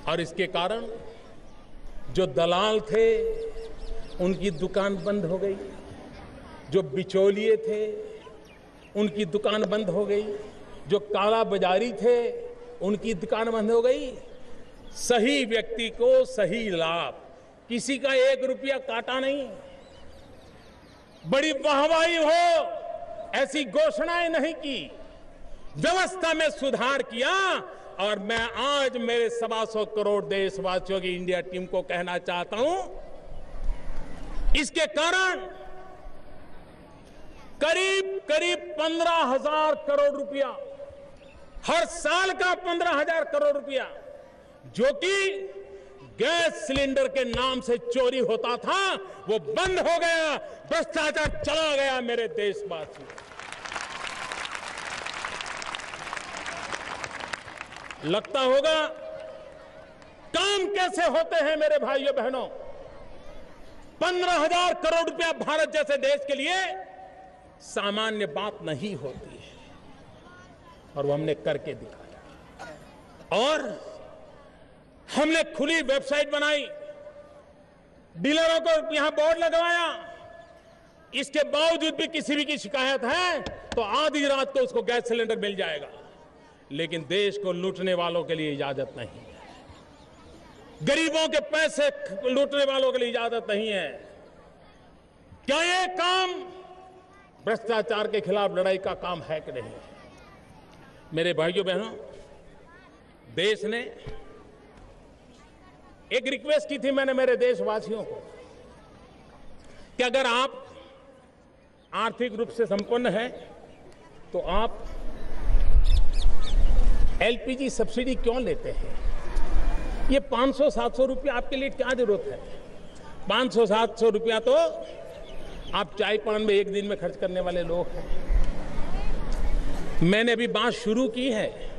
Speaker 3: और इसके कारण जो दलाल थे उनकी दुकान बंद हो गई, जो बिचौलिए थे उनकी दुकान बंद हो गई, जो काला बाजारी थे उनकी दुकान बंद हो गई। सही व्यक्ति को सही लाभ, किसी का 1 रुपया काटा नहीं, बड़ी वाहवाही हो ऐसी घोषणाएं नहीं की, व्यवस्था में सुधार किया और मैं आज मेरे 125 करोड़ देशवासियों की इंडिया टीम को कहना चाहता हूं, इसके कारण करीब 15,000 करोड़ रुपया, हर साल का 15,000 करोड़ रुपया जो कि गैस सिलेंडर के नाम से चोरी होता था, वो बंद हो गया, भ्रष्टाचार चला गया मेरे देशवासियों। लगता होगा काम कैसे होते हैं मेरे भाइयों बहनों। 15,000 करोड़ रुपया भारत जैसे देश के लिए सामान्य बात नहीं होती है, और वो हमने करके दिखाया। और हमने खुली वेबसाइट बनाई, डीलरों को यहां बोर्ड लगवाया। इसके बावजूद भी किसी भी की शिकायत है तो आधी रात को उसको गैस सिलेंडर मिल जाएगा, लेकिन देश को लूटने वालों के लिए इजाजत नहीं है, गरीबों के पैसे लूटने वालों के लिए इजाजत नहीं है। क्या ये काम भ्रष्टाचार के खिलाफ लड़ाई का काम है कि नहीं? मेरे भाइयों बहनों, देश ने एक रिक्वेस्ट की थी मैंने मेरे देशवासियों को कि अगर आप आर्थिक रूप से संपन्न हैं तो आप एलपीजी सब्सिडी क्यों लेते हैं? ये 500-700 रुपया आपके लिए क्या जरूरत है? 500-700 रुपया तो आप चाय पान में एक दिन में खर्च करने वाले लोग हैं। मैंने अभी बात शुरू की है,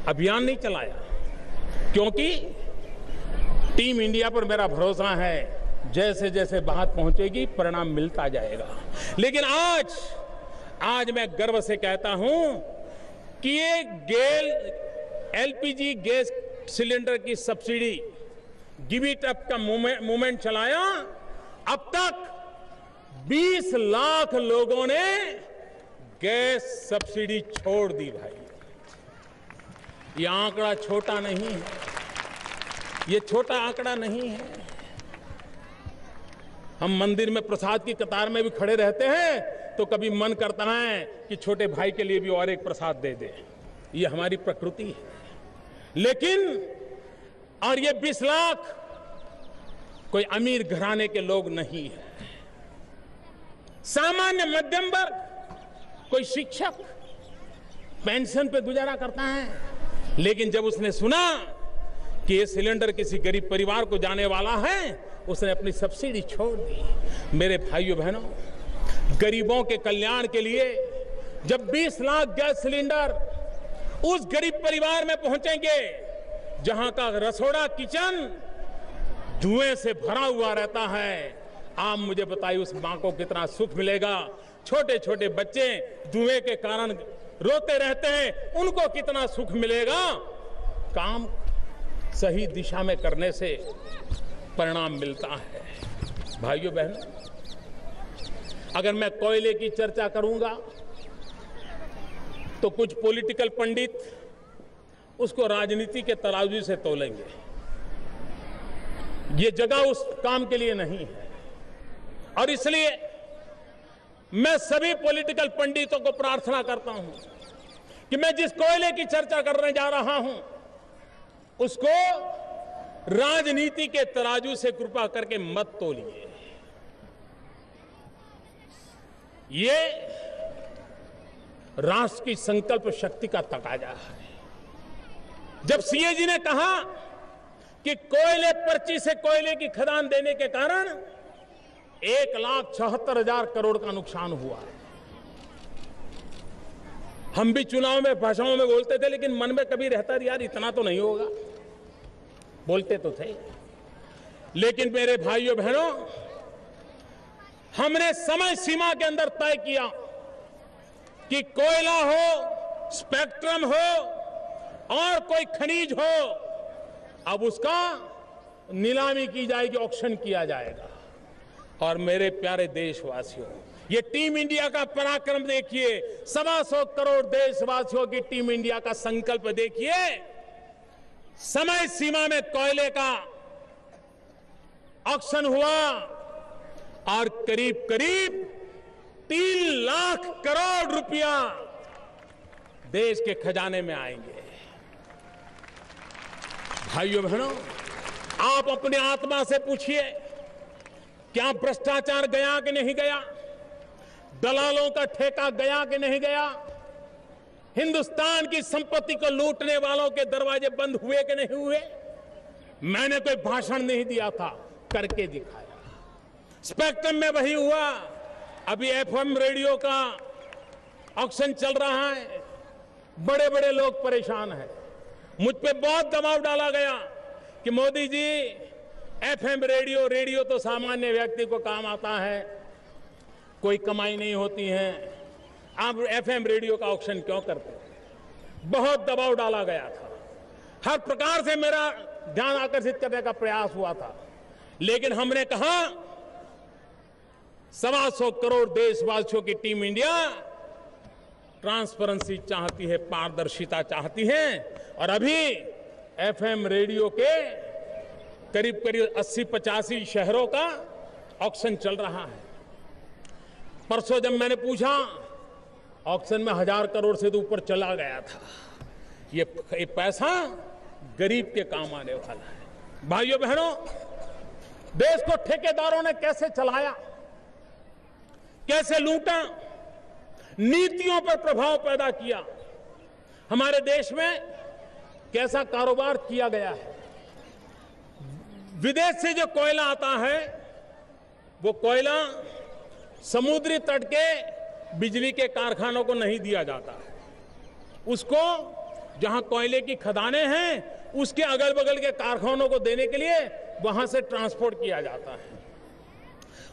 Speaker 3: अभियान नहीं चलाया, क्योंकि टीम इंडिया पर मेरा भरोसा है, जैसे जैसे बात पहुंचेगी परिणाम मिलता जाएगा। लेकिन आज मैं गर्व से कहता हूं कि ये एलपीजी गैस सिलेंडर की सब्सिडी गिव इट अप का मूवमेंट चलाया, अब तक 20 लाख लोगों ने गैस सब्सिडी छोड़ दी। भाई, ये आंकड़ा छोटा नहीं है, ये छोटा आंकड़ा नहीं है। हम मंदिर में प्रसाद की कतार में भी खड़े रहते हैं तो कभी मन करता है कि छोटे भाई के लिए भी और एक प्रसाद दे दे, ये हमारी प्रकृति है। लेकिन और ये 20 लाख कोई अमीर घराने के लोग नहीं है, सामान्य मध्यम वर्ग, कोई शिक्षक पेंशन पे गुजारा करता है। लेकिन जब उसने सुना कि ये सिलेंडर किसी गरीब परिवार को जाने वाला है, उसने अपनी सब्सिडी छोड़ दी। मेरे भाइयों बहनों, गरीबों के कल्याण के लिए जब 20 लाख गैस सिलेंडर उस गरीब परिवार में पहुंचेंगे जहां का रसोड़ा किचन धुएं से भरा हुआ रहता है, आप मुझे बताइए उस मां को कितना सुख मिलेगा। छोटे छोटे बच्चे धुएं के कारण रोते रहते हैं, उनको कितना सुख मिलेगा। काम सही दिशा में करने से परिणाम मिलता है। भाइयों बहनों, अगर मैं कोयले की चर्चा करूंगा तो कुछ पॉलिटिकल पंडित उसको राजनीति के तराजू से तोलेंगे। ये जगह उस काम के लिए नहीं है, और इसलिए मैं सभी पॉलिटिकल पंडितों को प्रार्थना करता हूं कि मैं जिस कोयले की चर्चा करने जा रहा हूं उसको राजनीति के तराजू से कृपा करके मत तोलिए। ये राष्ट्र की संकल्प शक्ति का तकाजा है। जब सीए जी ने कहा कि कोयले पर्ची से कोयले की खदान देने के कारण 1,76,000 करोड़ का नुकसान हुआ है। हम भी चुनाव में भाषणों में बोलते थे, लेकिन मन में कभी रहता यार इतना तो नहीं होगा, बोलते तो थे। लेकिन मेरे भाइयों बहनों, हमने समय सीमा के अंदर तय किया कि कोयला हो, स्पेक्ट्रम हो और कोई खनिज हो, अब उसका नीलामी की जाएगी, ऑक्शन किया जाएगा। और मेरे प्यारे देशवासियों, ये टीम इंडिया का पराक्रम देखिए, 125 करोड़ देशवासियों की टीम इंडिया का संकल्प देखिए। समय सीमा में कोयले का ऑक्शन हुआ और करीब करीब 3 लाख करोड़ रुपया देश के खजाने में आएंगे। भाइयों बहनों, आप अपनी आत्मा से पूछिए, क्या भ्रष्टाचार गया कि नहीं गया? दलालों का ठेका गया कि नहीं गया? हिंदुस्तान की संपत्ति को लूटने वालों के दरवाजे बंद हुए कि नहीं हुए? मैंने कोई भाषण नहीं दिया था, करके दिखाया। स्पेक्ट्रम में वही हुआ। अभी एफएम रेडियो का ऑक्शन चल रहा है, बड़े बड़े लोग परेशान हैं। मुझ पे बहुत दबाव डाला गया कि मोदी जी, एफएम रेडियो तो सामान्य व्यक्ति को काम आता है, कोई कमाई नहीं होती है, आप एफएम रेडियो का ऑक्शन क्यों करते हैं? बहुत दबाव डाला गया था। हर प्रकार से मेरा ध्यान आकर्षित करने का प्रयास हुआ था, लेकिन हमने कहा 125 करोड़ देशवासियों की टीम इंडिया ट्रांसपेरेंसी चाहती है, पारदर्शिता चाहती है। और अभी एफएम रेडियो के करीब 80-85 शहरों का ऑक्शन चल रहा है। परसों जब मैंने पूछा, ऑक्शन में 1000 करोड़ से तो ऊपर चला गया था। ये पैसा गरीब के काम आने वाला है। भाइयों बहनों, देश को ठेकेदारों ने कैसे चलाया, कैसे लूटा, नीतियों पर प्रभाव पैदा किया, हमारे देश में कैसा कारोबार किया गया है। विदेश से जो कोयला आता है, वो कोयला समुद्री तट के बिजली के कारखानों को नहीं दिया जाता है। उसको जहां कोयले की खदानें हैं, उसके अगल बगल के कारखानों को देने के लिए वहां से ट्रांसपोर्ट किया जाता है।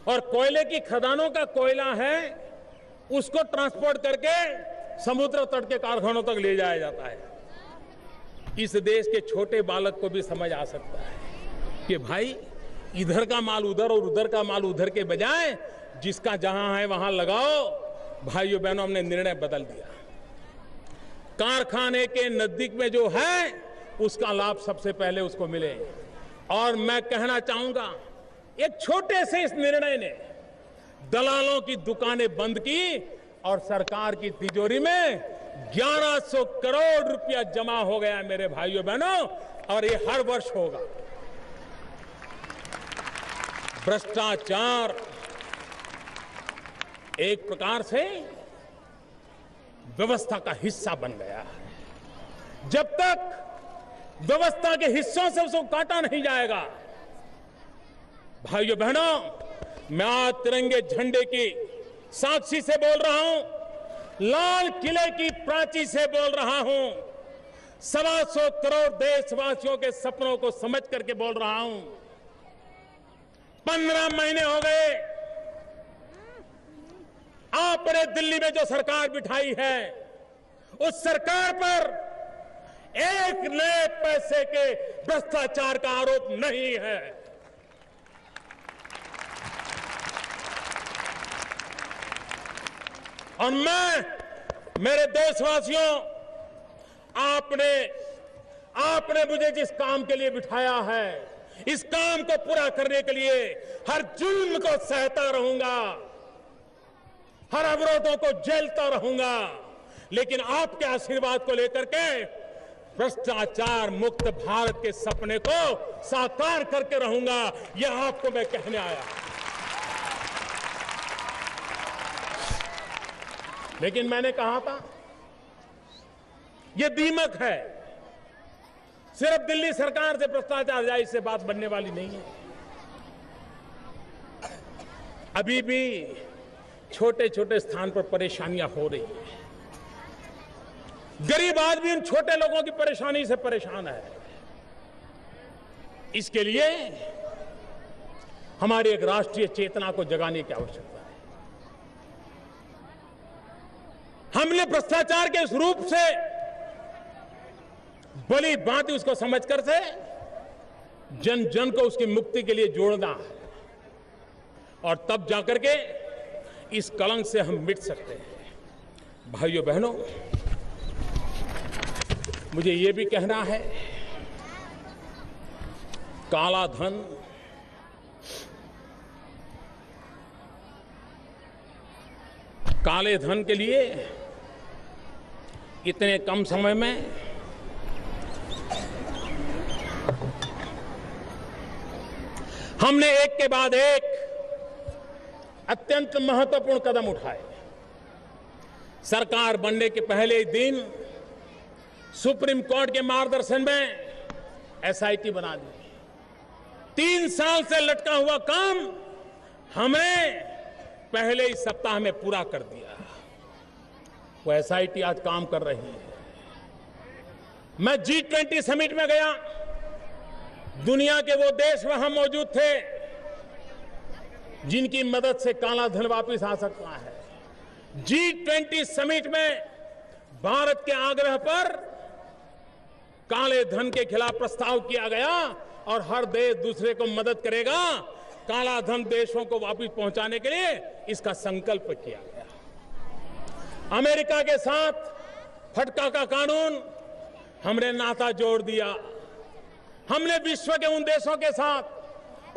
Speaker 3: और कोयले की खदानों का कोयला है, उसको ट्रांसपोर्ट करके समुद्र तट के कारखानों तक ले जाया जाता है। इस देश के छोटे बालक को भी समझ आ सकता है कि भाई, इधर का माल उधर और उधर का माल उधर के बजाय जिसका जहां है वहां लगाओ। भाइयों बहनों, हमने निर्णय बदल दिया। कारखाने के नजदीक में जो है, उसका लाभ सबसे पहले उसको मिले। और मैं कहना चाहूंगा, एक छोटे से इस निर्णय ने दलालों की दुकानें बंद की और सरकार की तिजोरी में 1100 करोड़ रुपया जमा हो गया मेरे भाइयों बहनों, और ये हर वर्ष होगा। भ्रष्टाचार एक प्रकार से व्यवस्था का हिस्सा बन गया है। जब तक व्यवस्था के हिस्सों से उसको काटा नहीं जाएगा, भाइयों बहनों, मैं आज तिरंगे झंडे की साक्षी से बोल रहा हूं, लाल किले की प्राची से बोल रहा हूं, 125 करोड़ देशवासियों के सपनों को समझ करके बोल रहा हूं। 15 महीने हो गए आपने दिल्ली में जो सरकार बिठाई है, उस सरकार पर एक नए पैसे के भ्रष्टाचार का आरोप नहीं है। और मैं, मेरे देशवासियों, आपने मुझे जिस काम के लिए बिठाया है, इस काम को पूरा करने के लिए हर जुल्म को सहता रहूंगा, हर अवरोधों को झेलता रहूंगा, लेकिन आपके आशीर्वाद को लेकर के भ्रष्टाचार मुक्त भारत के सपने को साकार करके रहूंगा। यह आपको मैं कहने आया। लेकिन मैंने कहा था, यह दीमक है, सिर्फ दिल्ली सरकार से भ्रष्टाचार जाए इससे बात बनने वाली नहीं है। अभी भी छोटे छोटे स्थान पर परेशानियां हो रही हैं। गरीब आदमी इन छोटे लोगों की परेशानी से परेशान है। इसके लिए हमारी एक राष्ट्रीय चेतना को जगाने की आवश्यकता है। हमने भ्रष्टाचार के इस रूप से भली भांति उसको समझकर से जन जन को उसकी मुक्ति के लिए जोड़ना है, और तब जाकर के इस कलंक से हम मिट सकते हैं। भाइयों बहनों, मुझे ये भी कहना है, काला धन काले धन के लिए इतने कम समय में हमने एक के बाद एक अत्यंत महत्वपूर्ण कदम उठाए। सरकार बनने के पहले ही दिन सुप्रीम कोर्ट के मार्गदर्शन में एसआईटी बना दी। 3 साल से लटका हुआ काम हमने पहले ही सप्ताह में पूरा कर दिया। वो एसआईटी आज काम कर रही है। मैं G20 समिट में गया। दुनिया के वो देश वहां मौजूद थे जिनकी मदद से काला धन वापस आ सकता है। G20 समिट में भारत के आग्रह पर काले धन के खिलाफ प्रस्ताव किया गया और हर देश दूसरे को मदद करेगा काला धन देशों को वापस पहुंचाने के लिए, इसका संकल्प किया गया। अमेरिका के साथ फटका का कानून हमने नाता जोड़ दिया। हमने विश्व के उन देशों के साथ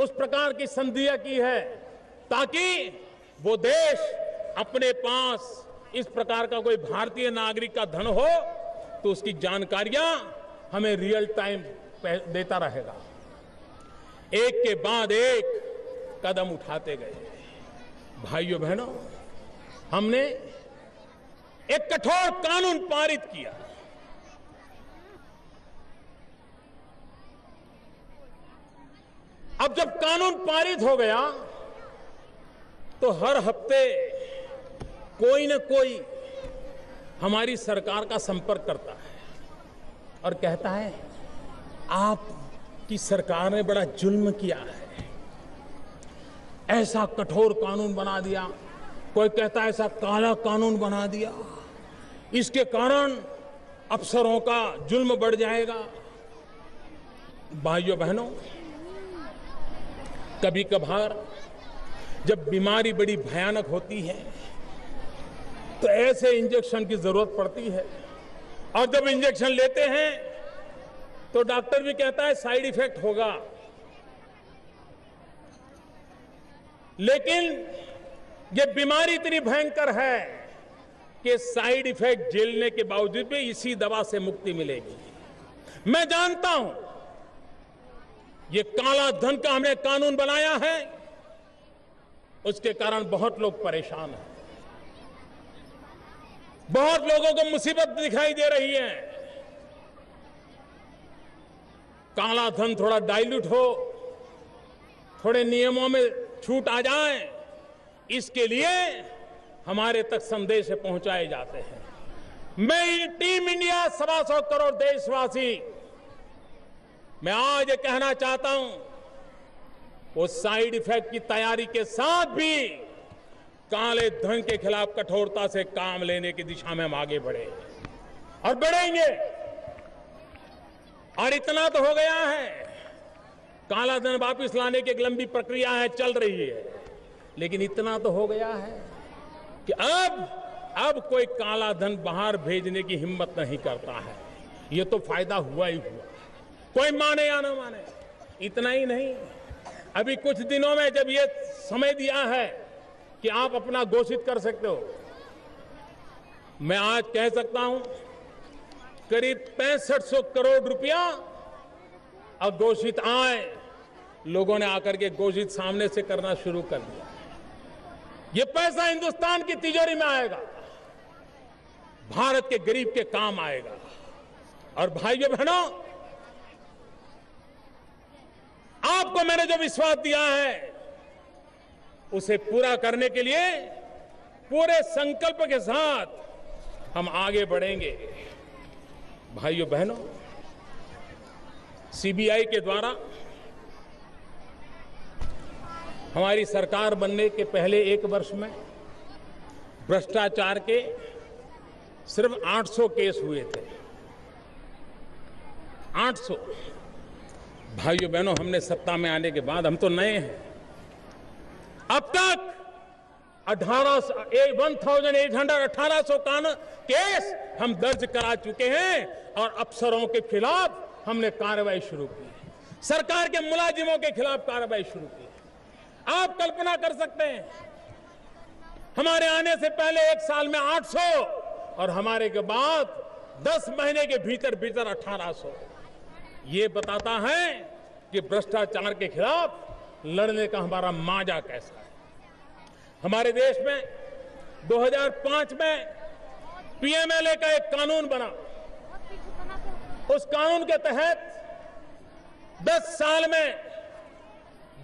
Speaker 3: उस प्रकार की संधियां की है ताकि वो देश अपने पास इस प्रकार का कोई भारतीय नागरिक का धन हो तो उसकी जानकारियां हमें रियल टाइम देता रहेगा। एक के बाद एक कदम उठाते गए। भाइयों बहनों, हमने एक कठोर कानून पारित किया। अब जब कानून पारित हो गया तो हर हफ्ते कोई न कोई हमारी सरकार का संपर्क करता है और कहता है आपकी सरकार ने बड़ा जुल्म किया है, ऐसा कठोर कानून बना दिया। कोई कहता है ऐसा काला कानून बना दिया, इसके कारण अफसरों का जुल्म बढ़ जाएगा। भाइयों बहनों, कभी कभार जब बीमारी बड़ी भयानक होती है तो ऐसे इंजेक्शन की जरूरत पड़ती है और जब इंजेक्शन लेते हैं तो डॉक्टर भी कहता है साइड इफेक्ट होगा, लेकिन ये बीमारी इतनी भयंकर है कि साइड इफेक्ट झेलने के बावजूद भी इसी दवा से मुक्ति मिलेगी। मैं जानता हूं ये काला धन का हमने कानून बनाया है, उसके कारण बहुत लोग परेशान हैं, बहुत लोगों को मुसीबत दिखाई दे रही है। काला धन थोड़ा डाइल्यूट हो, थोड़े नियमों में छूट आ जाए, इसके लिए हमारे तक संदेश पहुंचाए जाते हैं। मैं टीम इंडिया 125 करोड़ देशवासी, मैं आज ये कहना चाहता हूं वो साइड इफेक्ट की तैयारी के साथ भी काले धन के खिलाफ कठोरता से काम लेने की दिशा में हम आगे बढ़े और बढ़ेंगे। और इतना तो हो गया है, काला धन वापस लाने की एक लंबी प्रक्रिया है, चल रही है, लेकिन इतना तो हो गया है कि अब कोई काला धन बाहर भेजने की हिम्मत नहीं करता है। ये तो फायदा हुआ ही हुआ, कोई माने या न माने। इतना ही नहीं, अभी कुछ दिनों में जब ये समय दिया है कि आप अपना घोषित कर सकते हो, मैं आज कह सकता हूं करीब 6500 करोड़ रुपया अघोषित आय लोगों ने आकर के घोषित सामने से करना शुरू कर दिया। ये पैसा हिंदुस्तान की तिजोरी में आएगा, भारत के गरीब के काम आएगा। और भाइयों बहनों, आपको मैंने जो विश्वास दिया है उसे पूरा करने के लिए पूरे संकल्प के साथ हम आगे बढ़ेंगे। भाइयों बहनों, सीबीआई के द्वारा हमारी सरकार बनने के पहले 1 वर्ष में भ्रष्टाचार के सिर्फ 800 केस हुए थे। 800। भाइयों बहनों, हमने सत्ता में आने के बाद, हम तो नए हैं, अब तक 1800 केस हम दर्ज करा चुके हैं और अफसरों के खिलाफ हमने कार्रवाई शुरू की, सरकार के मुलाजिमों के खिलाफ कार्रवाई शुरू की। आप कल्पना कर सकते हैं, हमारे आने से पहले 1 साल में 800 और हमारे के बाद 10 महीने के भीतर भीतर 1800। ये बताता है कि भ्रष्टाचार के खिलाफ लड़ने का हमारा मांझा कैसा है। हमारे देश में 2005 में पीएमएलए का एक कानून बना। उस कानून के तहत 10 साल में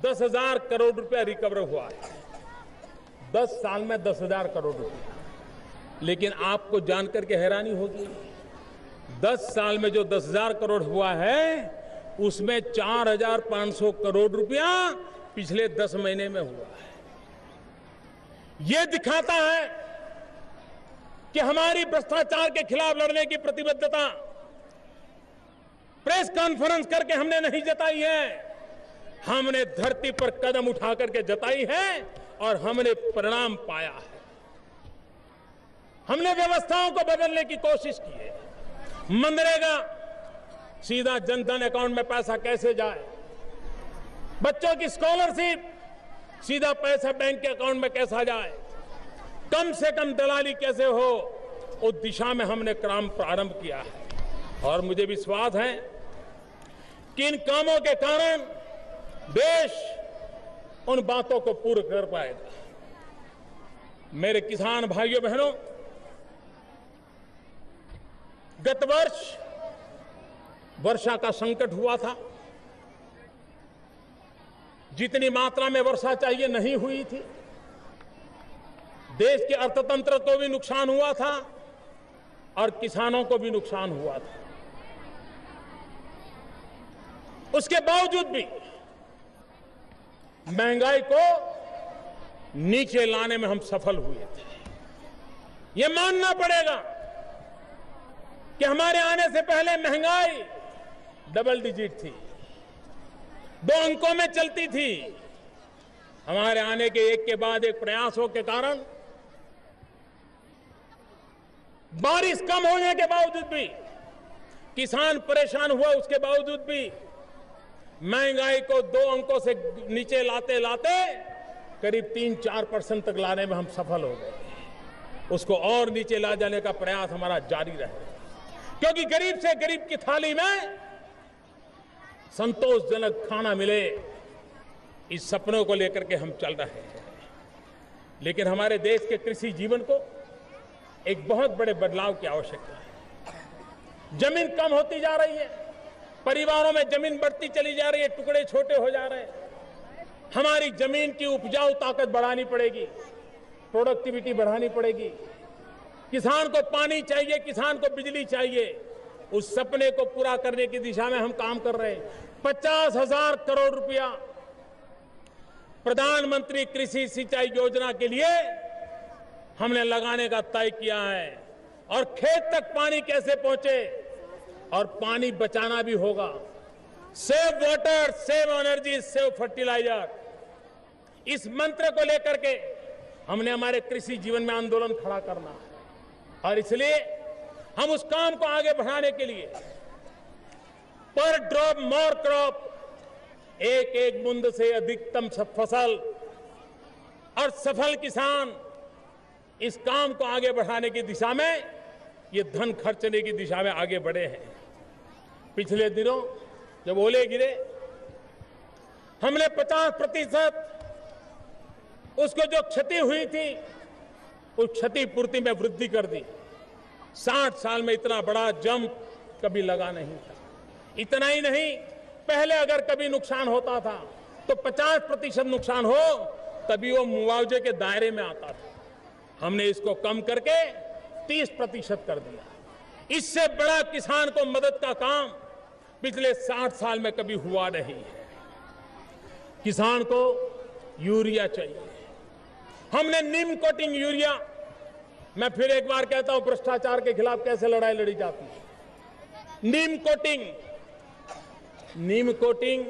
Speaker 3: 10,000 करोड़ रुपया रिकवर हुआ है। 10 साल में 10,000 करोड़ रुपया। लेकिन आपको जानकर के हैरानी होगी, 10 साल में जो 10,000 करोड़ हुआ है उसमें 4,500 करोड़ रुपया पिछले 10 महीने में हुआ है। यह दिखाता है कि हमारी भ्रष्टाचार के खिलाफ लड़ने की प्रतिबद्धता प्रेस कॉन्फ्रेंस करके हमने नहीं जताई है, हमने धरती पर कदम उठा करके जताई है और हमने परिणाम पाया है। हमने व्यवस्थाओं को बदलने की कोशिश की है। मनरेगा, सीधा जनधन अकाउंट में पैसा कैसे जाए, बच्चों की स्कॉलरशिप, सीधा पैसा बैंक के अकाउंट में कैसा जाए, कम से कम दलाली कैसे हो, उस दिशा में हमने काम प्रारंभ किया है। और मुझे विश्वास है कि इन कामों के कारण देश उन बातों को पूरा कर पाएगा। मेरे किसान भाइयों बहनों, गत वर्ष वर्षा का संकट हुआ था। जितनी मात्रा में वर्षा चाहिए नहीं हुई थी। देश के अर्थतंत्र को भी नुकसान हुआ था और किसानों को भी नुकसान हुआ था। उसके बावजूद भी महंगाई को नीचे लाने में हम सफल हुए थे। यह मानना पड़ेगा कि हमारे आने से पहले महंगाई डबल डिजिट थी, 2 अंकों में चलती थी। हमारे आने के एक के बाद एक प्रयासों के कारण बारिश कम होने के बावजूद भी, किसान परेशान हुआ, उसके बावजूद भी महंगाई को 2 अंकों से नीचे लाते लाते करीब 3-4% तक लाने में हम सफल हो गए। उसको और नीचे ला जाने का प्रयास हमारा जारी रहे, क्योंकि गरीब से गरीब की थाली में संतोषजनक खाना मिले, इस सपनों को लेकर के हम चल रहे हैं। लेकिन हमारे देश के कृषि जीवन को एक बहुत बड़े बदलाव की आवश्यकता है। जमीन कम होती जा रही है, परिवारों में जमीन बढ़ती चली जा रही है, टुकड़े छोटे हो जा रहे हैं। हमारी जमीन की उपजाऊ ताकत बढ़ानी पड़ेगी, प्रोडक्टिविटी बढ़ानी पड़ेगी। किसान को पानी चाहिए, किसान को बिजली चाहिए। उस सपने को पूरा करने की दिशा में हम काम कर रहे हैं। 50,000 करोड़ रुपया प्रधानमंत्री कृषि सिंचाई योजना के लिए हमने लगाने का तय किया है। और खेत तक पानी कैसे पहुंचे और पानी बचाना भी होगा। Save water, save energy, save fertiliser, इस मंत्र को लेकर के हमने हमारे कृषि जीवन में आंदोलन खड़ा करना है। और इसलिए हम उस काम को आगे बढ़ाने के लिए पर ड्रॉप मोर क्रॉप, एक एक बूंद से अधिकतम फसल और सफल किसान, इस काम को आगे बढ़ाने की दिशा में, ये धन खर्चने की दिशा में आगे बढ़े हैं। पिछले दिनों जब ओले गिरे, हमने 50% उसको जो क्षति हुई थी उस क्षतिपूर्ति में वृद्धि कर दी। 60 साल में इतना बड़ा जंप कभी लगा नहीं था। इतना ही नहीं, पहले अगर कभी नुकसान होता था तो 50% नुकसान हो तभी वो मुआवजे के दायरे में आता था। हमने इसको कम करके 30% कर दिया। इससे बड़ा किसान को मदद का काम पिछले 60 साल में कभी हुआ नहीं है। किसान को यूरिया चाहिए, हमने नीम कोटिंग यूरिया, मैं फिर एक बार कहता हूं, भ्रष्टाचार के खिलाफ कैसे लड़ाई लड़ी जाती है। नीम कोटिंग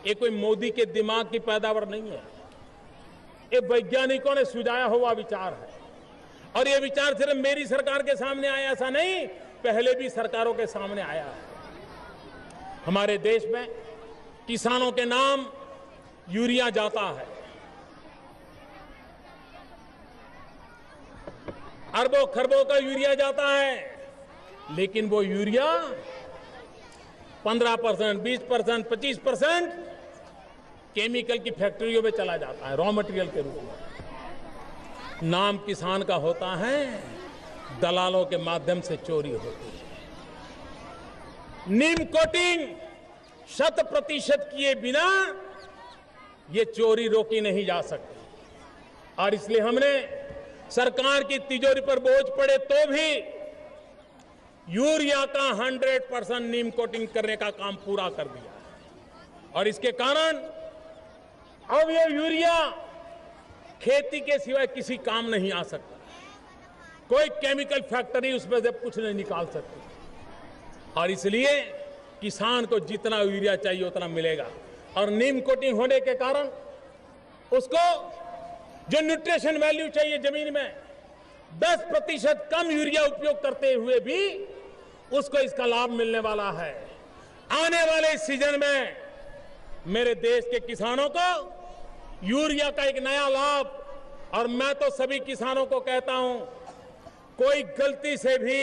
Speaker 3: ये कोई मोदी के दिमाग की पैदावार नहीं है, ये वैज्ञानिकों ने सुझाया हुआ विचार है। और ये विचार सिर्फ मेरी सरकार के सामने आया ऐसा नहीं, पहले भी सरकारों के सामने आया है। हमारे देश में किसानों के नाम यूरिया जाता है, अरबों खरबों का यूरिया जाता है, लेकिन वो यूरिया 15%, 20%, 25% केमिकल की फैक्ट्रियों में चला जाता है रॉ मटेरियल के रूप में। नाम किसान का होता है, दलालों के माध्यम से चोरी होती है। नीम कोटिंग 100% किए बिना ये चोरी रोकी नहीं जा सकती, और इसलिए हमने सरकार की तिजोरी पर बोझ पड़े तो भी यूरिया का 100% नीम कोटिंग करने का काम पूरा कर दिया है। और इसके कारण अब ये यूरिया खेती के सिवाय किसी काम नहीं आ सकता। कोई केमिकल फैक्ट्री उसमें से कुछ नहीं निकाल सकती, और इसलिए किसान को जितना यूरिया चाहिए उतना मिलेगा। और नीम कोटिंग होने के कारण उसको जो न्यूट्रिशन वैल्यू चाहिए जमीन में 10% कम यूरिया उपयोग करते हुए भी उसको इसका लाभ मिलने वाला है। आने वाले सीजन में मेरे देश के किसानों को यूरिया का एक नया लाभ, और मैं तो सभी किसानों को कहता हूं, कोई गलती से भी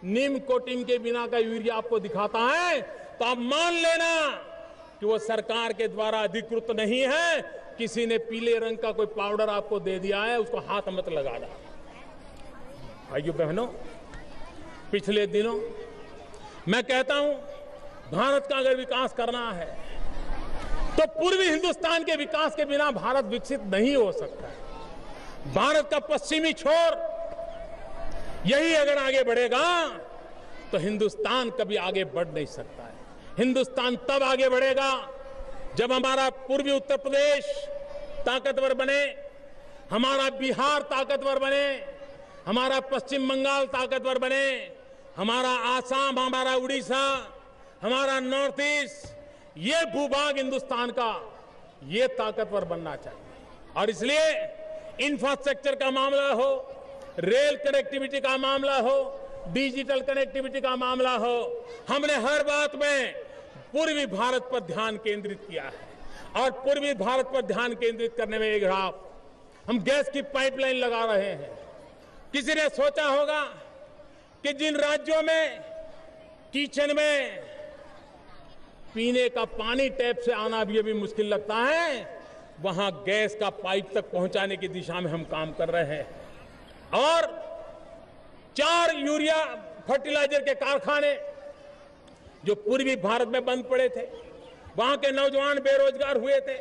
Speaker 3: नीम कोटिंग के बिना का यूरिया आपको दिखाता है तो आप मान लेना कि वो सरकार के द्वारा अधिकृत नहीं है, किसी ने पीले रंग का कोई पाउडर आपको दे दिया है, उसको हाथ मत लगाना। भाइयों बहनों, पिछले दिनों मैं कहता हूं, भारत का अगर विकास करना है तो पूर्वी हिंदुस्तान के विकास के बिना भारत विकसित नहीं हो सकता है। भारत का पश्चिमी छोर यही अगर आगे बढ़ेगा तो हिंदुस्तान कभी आगे बढ़ नहीं सकता है। हिंदुस्तान तब आगे बढ़ेगा जब हमारा पूर्वी उत्तर प्रदेश ताकतवर बने, हमारा बिहार ताकतवर बने, हमारा पश्चिम बंगाल ताकतवर बने, हमारा आसाम, हमारा उड़ीसा, हमारा नॉर्थ ईस्ट, ये भूभाग हिंदुस्तान का ये ताकतवर बनना चाहिए। और इसलिए इंफ्रास्ट्रक्चर का मामला हो, रेल कनेक्टिविटी का मामला हो, डिजिटल कनेक्टिविटी का मामला हो, हमने हर बात में पूर्वी भारत पर ध्यान केंद्रित किया है। और पूर्वी भारत पर ध्यान केंद्रित करने में एक हम गैस की पाइपलाइन लगा रहे हैं। किसी ने सोचा होगा कि जिन राज्यों में किचन में पीने का पानी टैप से आना भी मुश्किल लगता है, वहां गैस का पाइप तक पहुंचाने की दिशा में हम काम कर रहे हैं। और 4 यूरिया फर्टिलाइजर के कारखाने जो पूर्वी भारत में बंद पड़े थे, वहां के नौजवान बेरोजगार हुए थे,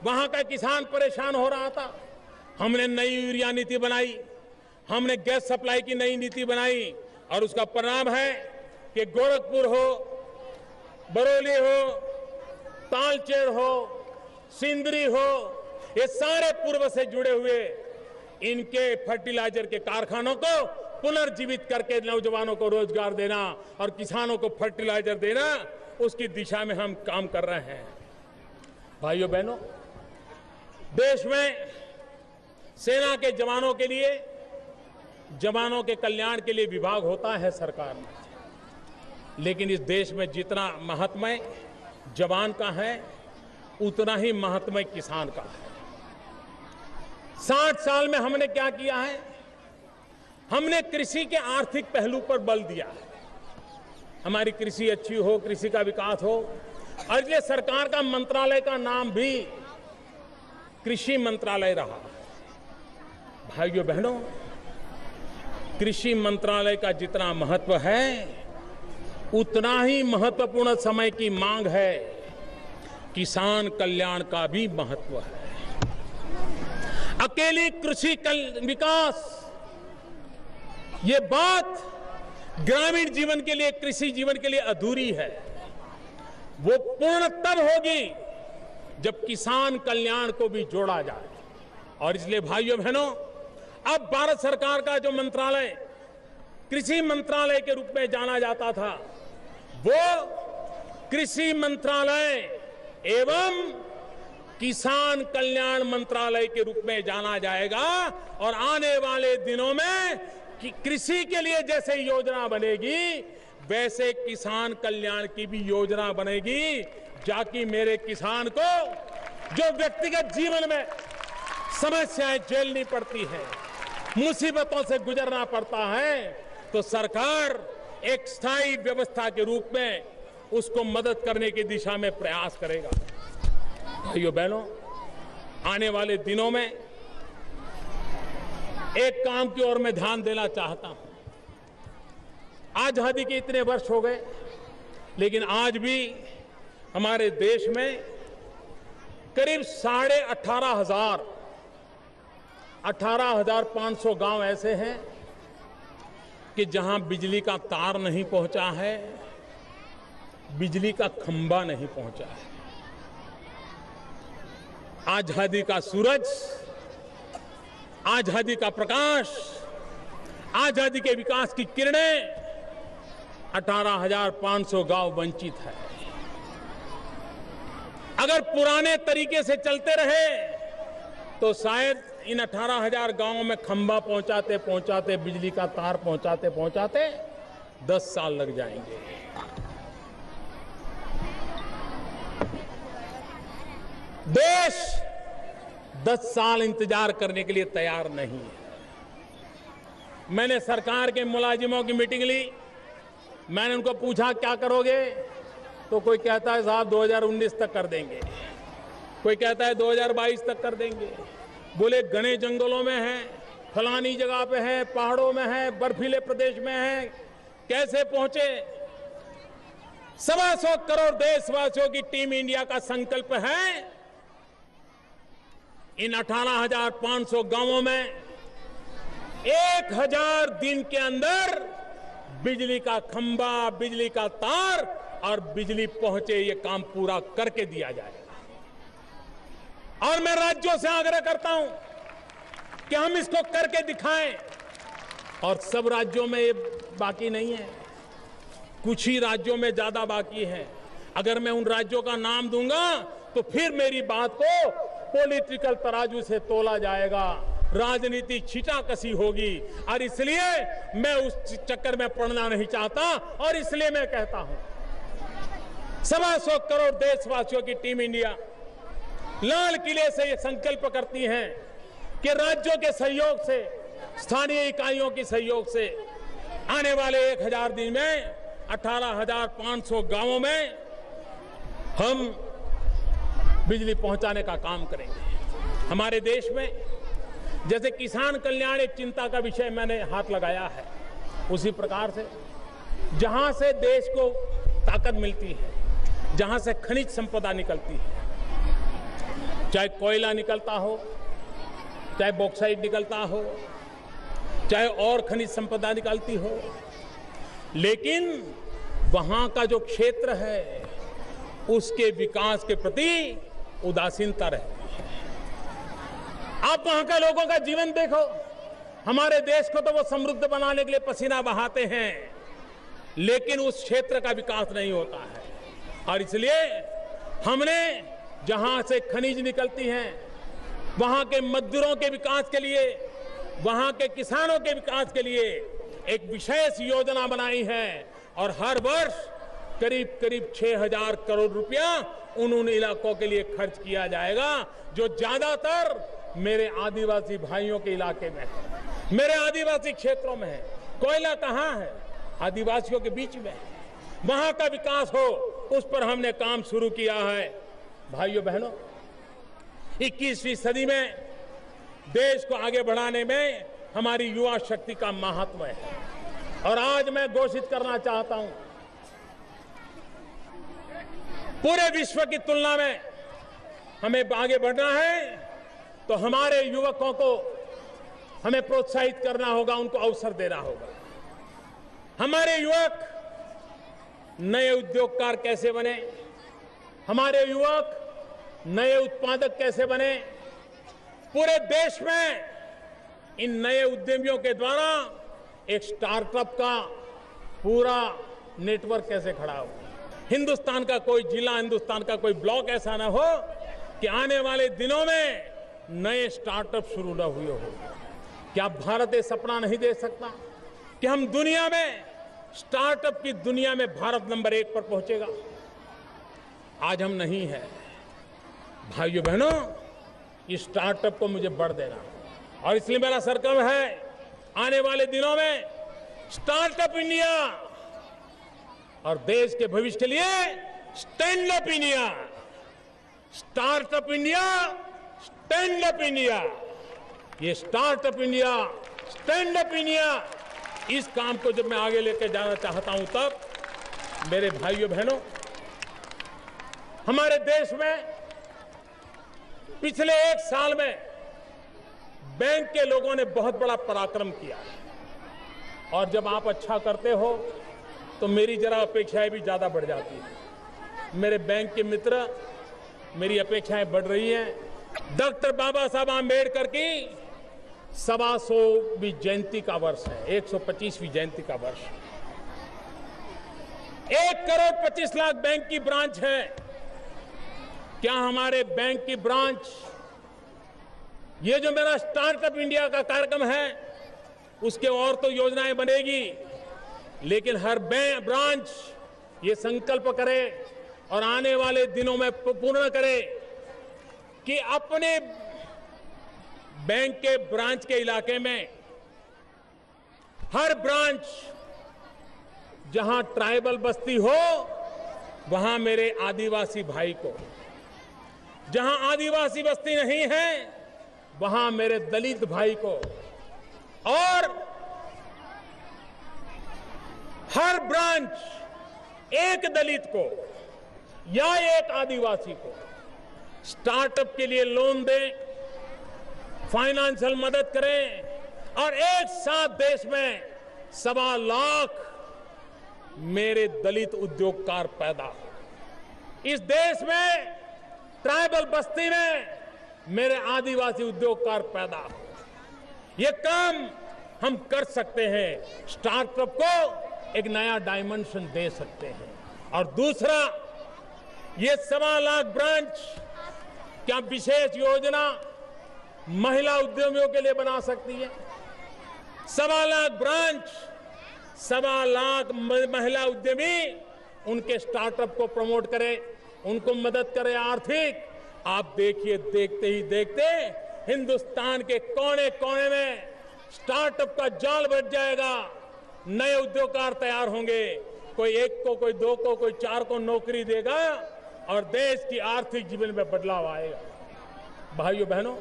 Speaker 3: वहां का किसान परेशान हो रहा था। हमने नई यूरिया नीति बनाई, हमने गैस सप्लाई की नई नीति बनाई, और उसका परिणाम है कि गोरखपुर हो, बरौली हो, तालचेर हो, सिंदरी हो, ये सारे पूर्व से जुड़े हुए इनके फर्टिलाइजर के कारखानों को पुनर्जीवित करके नौजवानों को रोजगार देना और किसानों को फर्टिलाइजर देना, उसकी दिशा में हम काम कर रहे हैं। भाइयों बहनों, देश में सेना के जवानों के लिए, जवानों के कल्याण के लिए विभाग होता है सरकार में, लेकिन इस देश में जितना महात्म्य जवान का है उतना ही महात्म्य किसान का है। 60 साल में हमने क्या किया है? हमने कृषि के आर्थिक पहलू पर बल दिया है। हमारी कृषि अच्छी हो, कृषि का विकास हो, और इसलिए सरकार का मंत्रालय का नाम भी कृषि मंत्रालय रहा। भाइयों बहनों, कृषि मंत्रालय का जितना महत्व है उतना ही महत्वपूर्ण समय की मांग है किसान कल्याण का भी महत्व है। अकेली कृषि विकास, ये बात ग्रामीण जीवन के लिए, कृषि जीवन के लिए अधूरी है। वो पूर्ण तब होगी जब किसान कल्याण को भी जोड़ा जाए। और इसलिए भाइयों बहनों, अब भारत सरकार का जो मंत्रालय कृषि मंत्रालय के रूप में जाना जाता था, वो कृषि मंत्रालय एवं किसान कल्याण मंत्रालय के रूप में जाना जाएगा। और आने वाले दिनों में कि कृषि के लिए जैसे योजना बनेगी, वैसे किसान कल्याण की भी योजना बनेगी, जाकि मेरे किसान को जो व्यक्तिगत जीवन में समस्याएं झेलनी पड़ती है, मुसीबतों से गुजरना पड़ता है, तो सरकार एक स्थायी व्यवस्था के रूप में उसको मदद करने की दिशा में प्रयास करेगा। भाइयों बहनों, आने वाले दिनों में एक काम की ओर मैं ध्यान देना चाहता हूं। आजादी के इतने वर्ष हो गए, लेकिन आज भी हमारे देश में करीब 18,500 गांव ऐसे हैं कि जहां बिजली का तार नहीं पहुंचा है, बिजली का खंभा नहीं पहुंचा है। आजादी का सूरज, आजादी का प्रकाश, आजादी के विकास की किरणें 18,500 गांव वंचित है। अगर पुराने तरीके से चलते रहे तो शायद इन 18,000 गांवों में खंभा पहुंचाते पहुंचाते, बिजली का तार पहुंचाते पहुंचाते 10 साल लग जाएंगे। देश 10 साल इंतजार करने के लिए तैयार नहीं है। मैंने सरकार के मुलाजिमों की मीटिंग ली। मैंने उनको पूछा क्या करोगे, तो कोई कहता है साहब 2019 तक कर देंगे, कोई कहता है 2022 तक कर देंगे। बोले घने जंगलों में है, फलानी जगह पे है, पहाड़ों में है, बर्फीले प्रदेश में है, कैसे पहुंचे। 125 करोड़ देशवासियों की टीम इंडिया का संकल्प है इन 18,500 गांवों में 1000 दिन के अंदर बिजली का खंभा, बिजली का तार और बिजली पहुंचे, ये काम पूरा करके दिया जाएगा। और मैं राज्यों से आग्रह करता हूं कि हम इसको करके दिखाएं। और सब राज्यों में ये बाकी नहीं है, कुछ ही राज्यों में ज्यादा बाकी है। अगर मैं उन राज्यों का नाम दूंगा तो फिर मेरी बात को पॉलिटिकल तराजू से तोला जाएगा, राजनीति छींटाकशी होगी। और इसलिए मैं उस चक्कर में पड़ना नहीं चाहता। और इसलिए मैं कहता हूं 125 करोड़ देशवासियों की टीम इंडिया लाल किले से ये संकल्प करती है कि राज्यों के सहयोग से, स्थानीय इकाइयों के सहयोग से आने वाले 1000 दिन में 18,500 गांवों में हम बिजली पहुंचाने का काम करेंगे। हमारे देश में जैसे किसान कल्याण एक चिंता का विषय मैंने हाथ लगाया है, उसी प्रकार से जहां से देश को ताकत मिलती है, जहां से खनिज संपदा निकलती है, चाहे कोयला निकलता हो, चाहे बॉक्साइट निकलता हो, चाहे और खनिज संपदा निकलती हो, लेकिन वहां का जो क्षेत्र है उसके विकास के प्रति उदासीनता रहती है। आप वहां के लोगों का जीवन देखो। हमारे देश को तो वो समृद्ध बनाने के लिए पसीना बहाते हैं, लेकिन उस क्षेत्र का विकास नहीं होता है। और इसलिए हमने जहां से खनिज निकलती हैं, वहां के मजदूरों के विकास के लिए, वहां के किसानों के विकास के लिए एक विशेष योजना बनाई है। और हर वर्ष करीब करीब 6,000 करोड़ रुपया उन इलाकों के लिए खर्च किया जाएगा जो ज्यादातर मेरे आदिवासी भाइयों के इलाके में है, मेरे आदिवासी क्षेत्रों में है। कोयला कहां है? आदिवासियों के बीच में है। वहां का विकास हो, उस पर हमने काम शुरू किया है। भाइयों बहनों, 21वीं सदी में देश को आगे बढ़ाने में हमारी युवा शक्ति का महत्व है। और आज मैं घोषित करना चाहता हूं, पूरे विश्व की तुलना में हमें आगे बढ़ना है तो हमारे युवकों को हमें प्रोत्साहित करना होगा, उनको अवसर देना होगा। हमारे युवक नए उद्योगकार कैसे बने, हमारे युवक नए उत्पादक कैसे बने, पूरे देश में इन नए उद्यमियों के द्वारा एक स्टार्टअप का पूरा नेटवर्क कैसे खड़ा हो। हिंदुस्तान का कोई जिला, हिंदुस्तान का कोई ब्लॉक ऐसा ना हो कि आने वाले दिनों में नए स्टार्टअप शुरू न हुए हो। क्या भारत ये सपना नहीं देख सकता कि हम दुनिया में, स्टार्टअप की दुनिया में भारत नंबर 1 पर पहुंचेगा? आज हम नहीं है। भाइयों बहनों, इस स्टार्टअप को मुझे बढ़ देना, और इसलिए मेरा संकल्प है आने वाले दिनों में स्टार्टअप इंडिया और देश के भविष्य के लिए stand up India. Startup India, stand up India. ये startup India, stand up India, इस काम को जब मैं आगे लेकर जाना चाहता हूं, तब मेरे भाइयों बहनों, हमारे देश में पिछले 1 साल में बैंक के लोगों ने बहुत बड़ा पराक्रम किया। और जब आप अच्छा करते हो तो मेरी जरा अपेक्षाएं भी ज्यादा बढ़ जाती हैं। मेरे बैंक के मित्र, मेरी अपेक्षाएं बढ़ रही हैं। डॉक्टर बाबा साहब आम्बेडकर की 125वीं जयंती का वर्ष है, 125वीं जयंती का वर्ष। 1,25,00,000 बैंक की ब्रांच है। क्या हमारे बैंक की ब्रांच, ये जो मेरा स्टार्टअप इंडिया का कार्यक्रम है, उसके और तो योजनाएं बनेगी, लेकिन हर ब्रांच ये संकल्प करे और आने वाले दिनों में पूर्ण करे कि अपने बैंक के ब्रांच के इलाके में हर ब्रांच, जहां ट्राइबल बस्ती हो वहां मेरे आदिवासी भाई को, जहां आदिवासी बस्ती नहीं है वहां मेरे दलित भाई को, और हर ब्रांच एक दलित को या एक आदिवासी को स्टार्टअप के लिए लोन दें, फाइनेंशियल मदद करें और एक साथ देश में 1.25 लाख मेरे दलित उद्योगकार पैदा हो। इस देश में ट्राइबल बस्ती में मेरे आदिवासी उद्योगकार पैदा हो। ये काम हम कर सकते हैं, स्टार्टअप को एक नया डायमेंशन दे सकते हैं। और दूसरा, ये 1.25 लाख ब्रांच क्या विशेष योजना महिला उद्यमियों के लिए बना सकती है? 1.25 लाख ब्रांच, 1.25 लाख महिला उद्यमी उनके स्टार्टअप को प्रमोट करे, उनको मदद करे आर्थिक। आप देखिए, देखते ही देखते हिंदुस्तान के कोने कोने में स्टार्टअप का जाल बच जाएगा, नए उद्योगकार तैयार होंगे। कोई 1 को, कोई 2 को, कोई 4 को नौकरी देगा और देश की आर्थिक जीवन में बदलाव आएगा। भाइयों बहनों,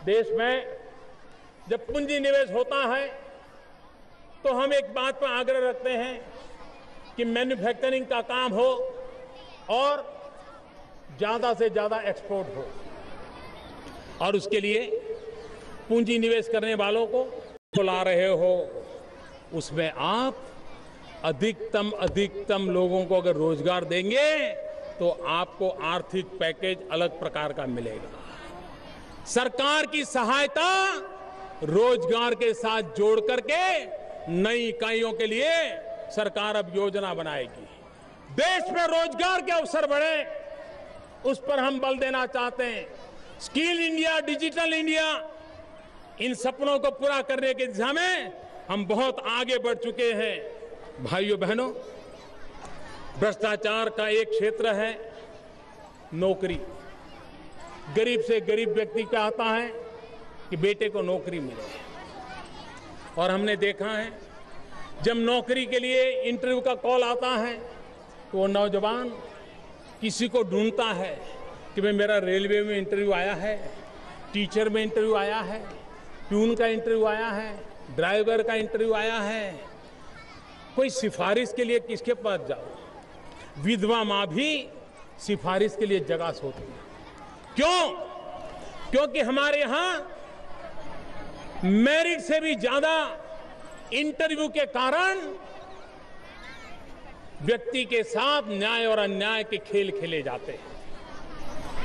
Speaker 3: देश में जब पूंजी निवेश होता है तो हम एक बात पर आग्रह रखते हैं कि मैन्युफैक्चरिंग का काम हो और ज्यादा से ज्यादा एक्सपोर्ट हो, और उसके लिए पूंजी निवेश करने वालों को ला रहे हो, उसमें आप अधिकतम लोगों को अगर रोजगार देंगे तो आपको आर्थिक पैकेज अलग प्रकार का मिलेगा। सरकार की सहायता रोजगार के साथ जोड़ करके नई इकाइयों के लिए सरकार अब योजना बनाएगी। देश में रोजगार के अवसर बढ़े, उस पर हम बल देना चाहते हैं। स्किल इंडिया, डिजिटल इंडिया, इन सपनों को पूरा करने की दिशा में हम बहुत आगे बढ़ चुके हैं। भाइयों बहनों, भ्रष्टाचार का एक क्षेत्र है नौकरी। गरीब से गरीब व्यक्ति चाहता है कि बेटे को नौकरी मिले, और हमने देखा है जब नौकरी के लिए इंटरव्यू का कॉल आता है तो वो नौजवान किसी को ढूंढता है कि भाई मेरा रेलवे में इंटरव्यू आया है, टीचर में इंटरव्यू आया है, प्यून का इंटरव्यू आया है, ड्राइवर का इंटरव्यू आया है, कोई सिफारिश के लिए किसके पास जाओ? विधवा मां भी सिफारिश के लिए जगह सोचती है। क्यों? क्योंकि हमारे यहां मेरिट से भी ज्यादा इंटरव्यू के कारण व्यक्ति के साथ न्याय और अन्याय के खेल खेले जाते हैं,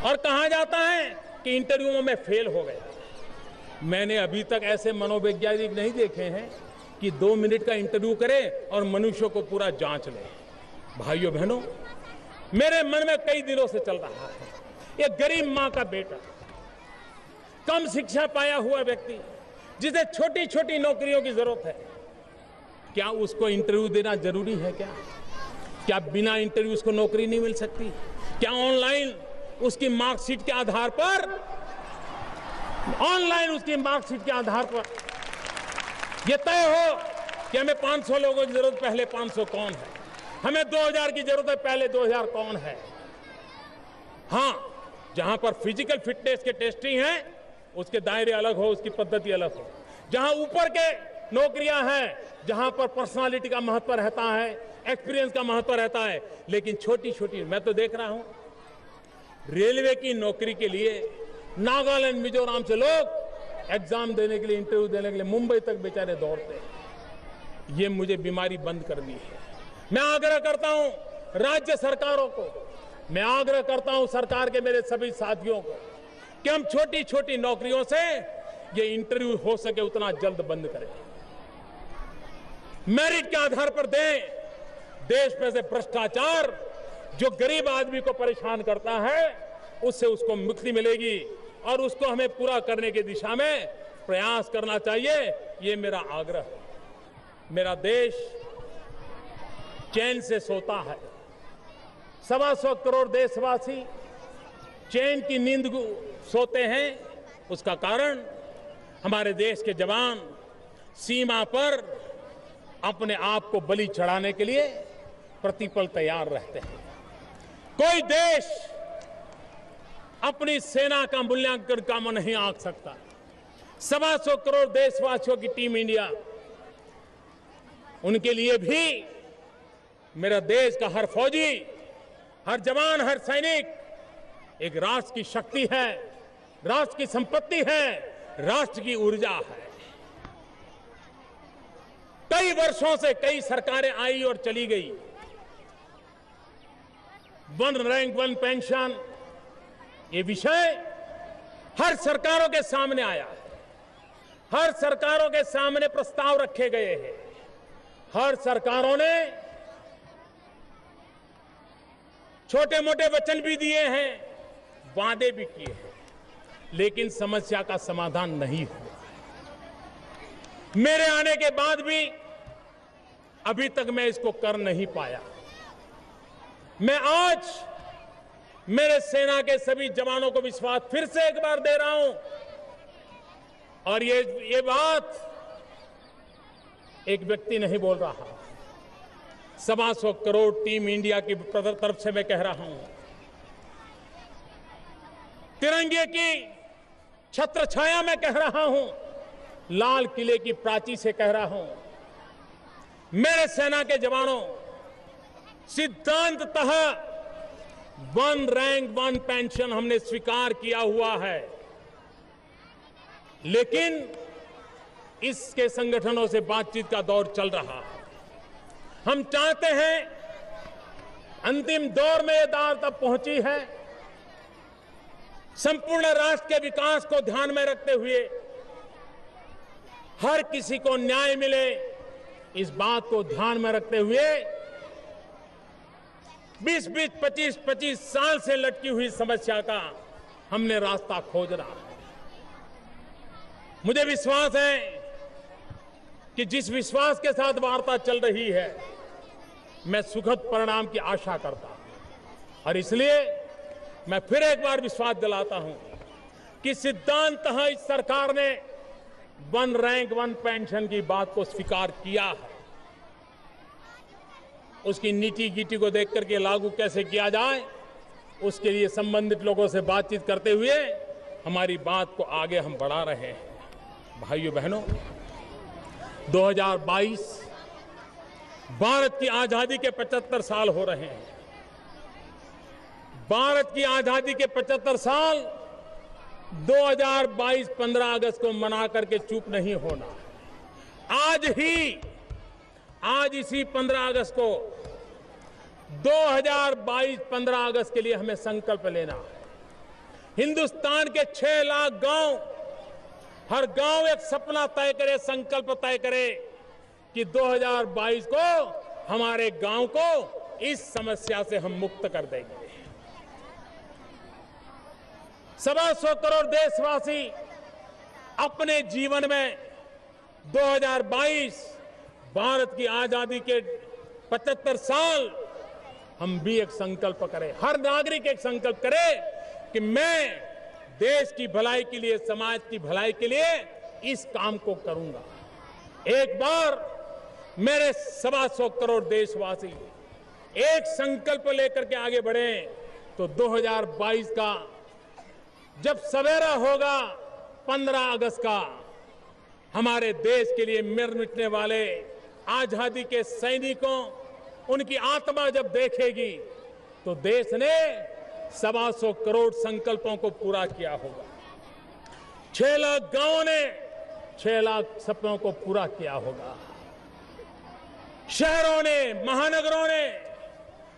Speaker 3: और कहा जाता है कि इंटरव्यू में फेल हो गया। मैंने अभी तक ऐसे मनोवैज्ञानिक नहीं देखे हैं कि 2 मिनट का इंटरव्यू करे और मनुष्य को पूरा जांच ले। भाइयों बहनों, मेरे मन में कई दिनों से चल रहा है, एक गरीब मां का बेटा, कम शिक्षा पाया हुआ व्यक्ति, जिसे छोटी छोटी नौकरियों की जरूरत है, क्या उसको इंटरव्यू देना जरूरी है? क्या बिना इंटरव्यू उसको नौकरी नहीं मिल सकती? क्या ऑनलाइन उसकी मार्कशीट के आधार पर, यह तय हो कि हमें 500 लोगों की जरूरत, पहले 500 कौन है? हमें 2000 की जरूरत है, पहले 2000 कौन है? हां, जहां पर फिजिकल फिटनेस के टेस्टिंग है उसके दायरे अलग हो, उसकी पद्धति अलग हो। जहां ऊपर के नौकरियां हैं, जहां पर पर्सनालिटी का महत्व रहता है, एक्सपीरियंस का महत्व रहता है, लेकिन छोटी छोटी, मैं तो देख रहा हूं रेलवे की नौकरी के लिए नागालैंड, मिजोरम से लोग एग्जाम देने के लिए, इंटरव्यू देने के लिए मुंबई तक बेचारे दौड़ते हैं। ये मुझे बीमारी बंद करनी है। मैं आग्रह करता हूं राज्य सरकारों को, मैं आग्रह करता हूं सरकार के मेरे सभी साथियों को कि हम छोटी छोटी नौकरियों से ये इंटरव्यू हो सके उतना जल्द बंद करें, मेरिट के आधार पर दें। देश में से भ्रष्टाचार जो गरीब आदमी को परेशान करता है उससे उसको मुक्ति मिलेगी और उसको हमें पूरा करने की दिशा में प्रयास करना चाहिए, ये मेरा आग्रह है। मेरा देश चैन से सोता है। 125 करोड़ देशवासी चैन की नींद सोते हैं। उसका कारण हमारे देश के जवान सीमा पर अपने आप को बलि चढ़ाने के लिए प्रतिपल तैयार रहते हैं। कोई देश अपनी सेना का मूल्यांकन काम नहीं आंक सकता। 125 करोड़ देशवासियों की टीम इंडिया, उनके लिए भी मेरा देश का हर फौजी, हर जवान, हर सैनिक एक राष्ट्र की शक्ति है, राष्ट्र की संपत्ति है, राष्ट्र की ऊर्जा है। कई वर्षों से कई सरकारें आई और चली गई। वन रैंक वन पेंशन, ये विषय हर सरकारों के सामने आया है, हर सरकारों के सामने प्रस्ताव रखे गए हैं, हर सरकारों ने छोटे मोटे वचन भी दिए हैं, वादे भी किए हैं, लेकिन समस्या का समाधान नहीं हुआ। मेरे आने के बाद भी अभी तक मैं इसको कर नहीं पाया। मैं आज मेरे सेना के सभी जवानों को विश्वास फिर से एक बार दे रहा हूं और ये बात एक व्यक्ति नहीं बोल रहा, 125 करोड़ टीम इंडिया की तरफ से मैं कह रहा हूं। तिरंगे की छत्र छाया में कह रहा हूं, लाल किले की प्राची से कह रहा हूं। मेरे सेना के जवानों, सिद्धांततः वन रैंक वन पेंशन हमने स्वीकार किया हुआ है, लेकिन इसके संगठनों से बातचीत का दौर चल रहा है। हम चाहते हैं, अंतिम दौर में यह दाव तब पहुंची है, संपूर्ण राष्ट्र के विकास को ध्यान में रखते हुए हर किसी को न्याय मिले, इस बात को ध्यान में रखते हुए 20-20, 25-25 साल से लटकी हुई समस्या का हमने रास्ता खोजना है। मुझे विश्वास है कि जिस विश्वास के साथ वार्ता चल रही है, मैं सुखद परिणाम की आशा करता हूं और इसलिए मैं फिर एक बार विश्वास दिलाता हूं कि सिद्धांततः इस सरकार ने वन रैंक वन पेंशन की बात को स्वीकार किया है। उसकी नीति गीटी को देख करके लागू कैसे किया जाए, उसके लिए संबंधित लोगों से बातचीत करते हुए हमारी बात को आगे हम बढ़ा रहे हैं। भाइयों बहनों, 2022 भारत की आजादी के 75 साल हो रहे हैं। भारत की आजादी के 75 साल 2022 15 अगस्त को मना करके चुप नहीं होना। आज इसी 15 अगस्त को 2022 15 अगस्त के लिए हमें संकल्प लेना है। हिंदुस्तान के 6 लाख गांव, हर गांव एक सपना तय करे, संकल्प तय करे कि 2022 को हमारे गांव को इस समस्या से हम मुक्त कर देंगे। 125 करोड़ देशवासी अपने जीवन में 2022 भारत की आजादी के 75 साल हम भी एक संकल्प करें, हर नागरिक एक संकल्प करे कि मैं देश की भलाई के लिए, समाज की भलाई के लिए इस काम को करूंगा। एक बार मेरे 125 करोड़ देशवासी एक संकल्प लेकर के आगे बढ़े तो 2022 का जब सवेरा होगा 15 अगस्त का, हमारे देश के लिए मर मिटने वाले आजादी के सैनिकों, उनकी आत्मा जब देखेगी तो देश ने 125 करोड़ संकल्पों को पूरा किया होगा। 6 लाख गांवों ने 6 लाख सपनों को पूरा किया होगा। शहरों ने, महानगरों ने,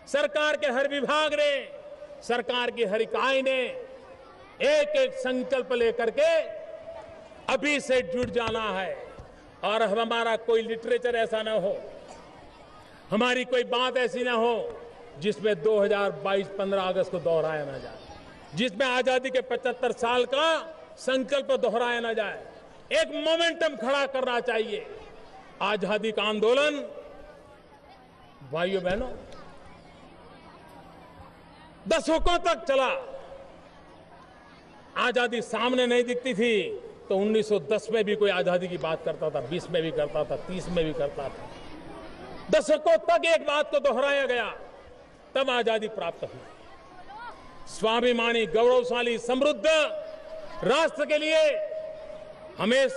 Speaker 3: सरकार के हर विभाग ने, सरकार की हर इकाई ने एक एक संकल्प लेकर के अभी से जुट जाना है। और हमारा कोई लिटरेचर ऐसा ना हो, हमारी कोई बात ऐसी ना हो जिसमें 2022 15 अगस्त को दोहराया ना जाए, जिसमें आजादी के 75 साल का संकल्प दोहराया ना जाए। एक मोमेंटम खड़ा करना चाहिए। आजादी का आंदोलन भाइयों बहनों दशकों तक चला। आजादी सामने नहीं दिखती थी तो 1910 में भी कोई आजादी की बात करता था, 20 में भी करता था, 30 में भी करता था। दशकों तक एक बात को दोहराया गया, तब आजादी प्राप्त हुई। स्वाभिमानी, गौरवशाली, समृद्ध राष्ट्र के लिए हमें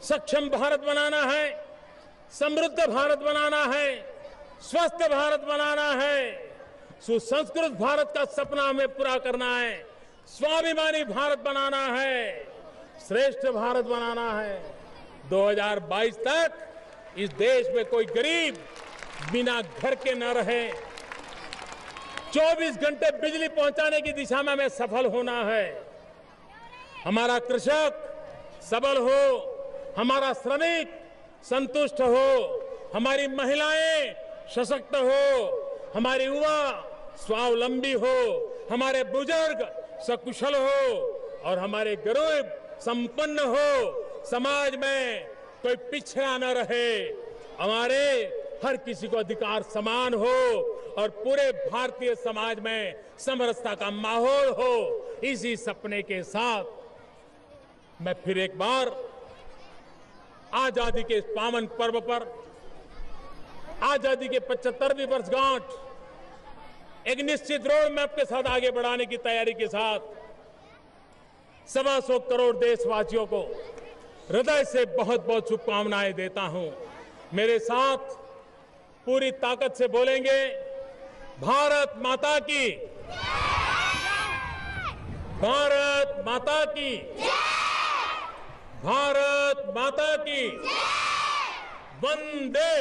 Speaker 3: सक्षम भारत बनाना है, समृद्ध भारत बनाना है, स्वस्थ भारत बनाना है, सुसंस्कृत भारत का सपना हमें पूरा करना है, स्वाभिमानी भारत बनाना है, श्रेष्ठ भारत बनाना है। 2022 तक इस देश में कोई गरीब बिना घर के न रहे। 24 घंटे बिजली पहुंचाने की दिशा में हमें सफल होना है। हमारा कृषक सबल हो, हमारा श्रमिक संतुष्ट हो, हमारी महिलाएं सशक्त हो, हमारी युवा स्वावलंबी हो, हमारे बुजुर्ग सकुशल हो और हमारे गरीब संपन्न हो। समाज में कोई पिछड़ा न रहे, हमारे हर किसी को अधिकार समान हो और पूरे भारतीय समाज में समरसता का माहौल हो। इसी सपने के साथ मैं फिर एक बार आजादी के इस पावन पर्व पर, आजादी के 75वीं वर्षगांठ एक निश्चित रोड मैप के साथ आगे बढ़ाने की तैयारी के साथ 125 करोड़ देशवासियों को हृदय से बहुत बहुत शुभकामनाएं देता हूं। मेरे साथ पूरी ताकत से बोलेंगे, भारत माता की, भारत माता की, भारत माता की, वंदे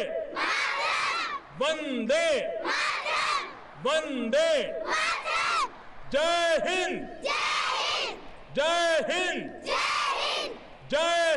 Speaker 3: वंदे वंदे, जय हिंद, जय हिंद, जय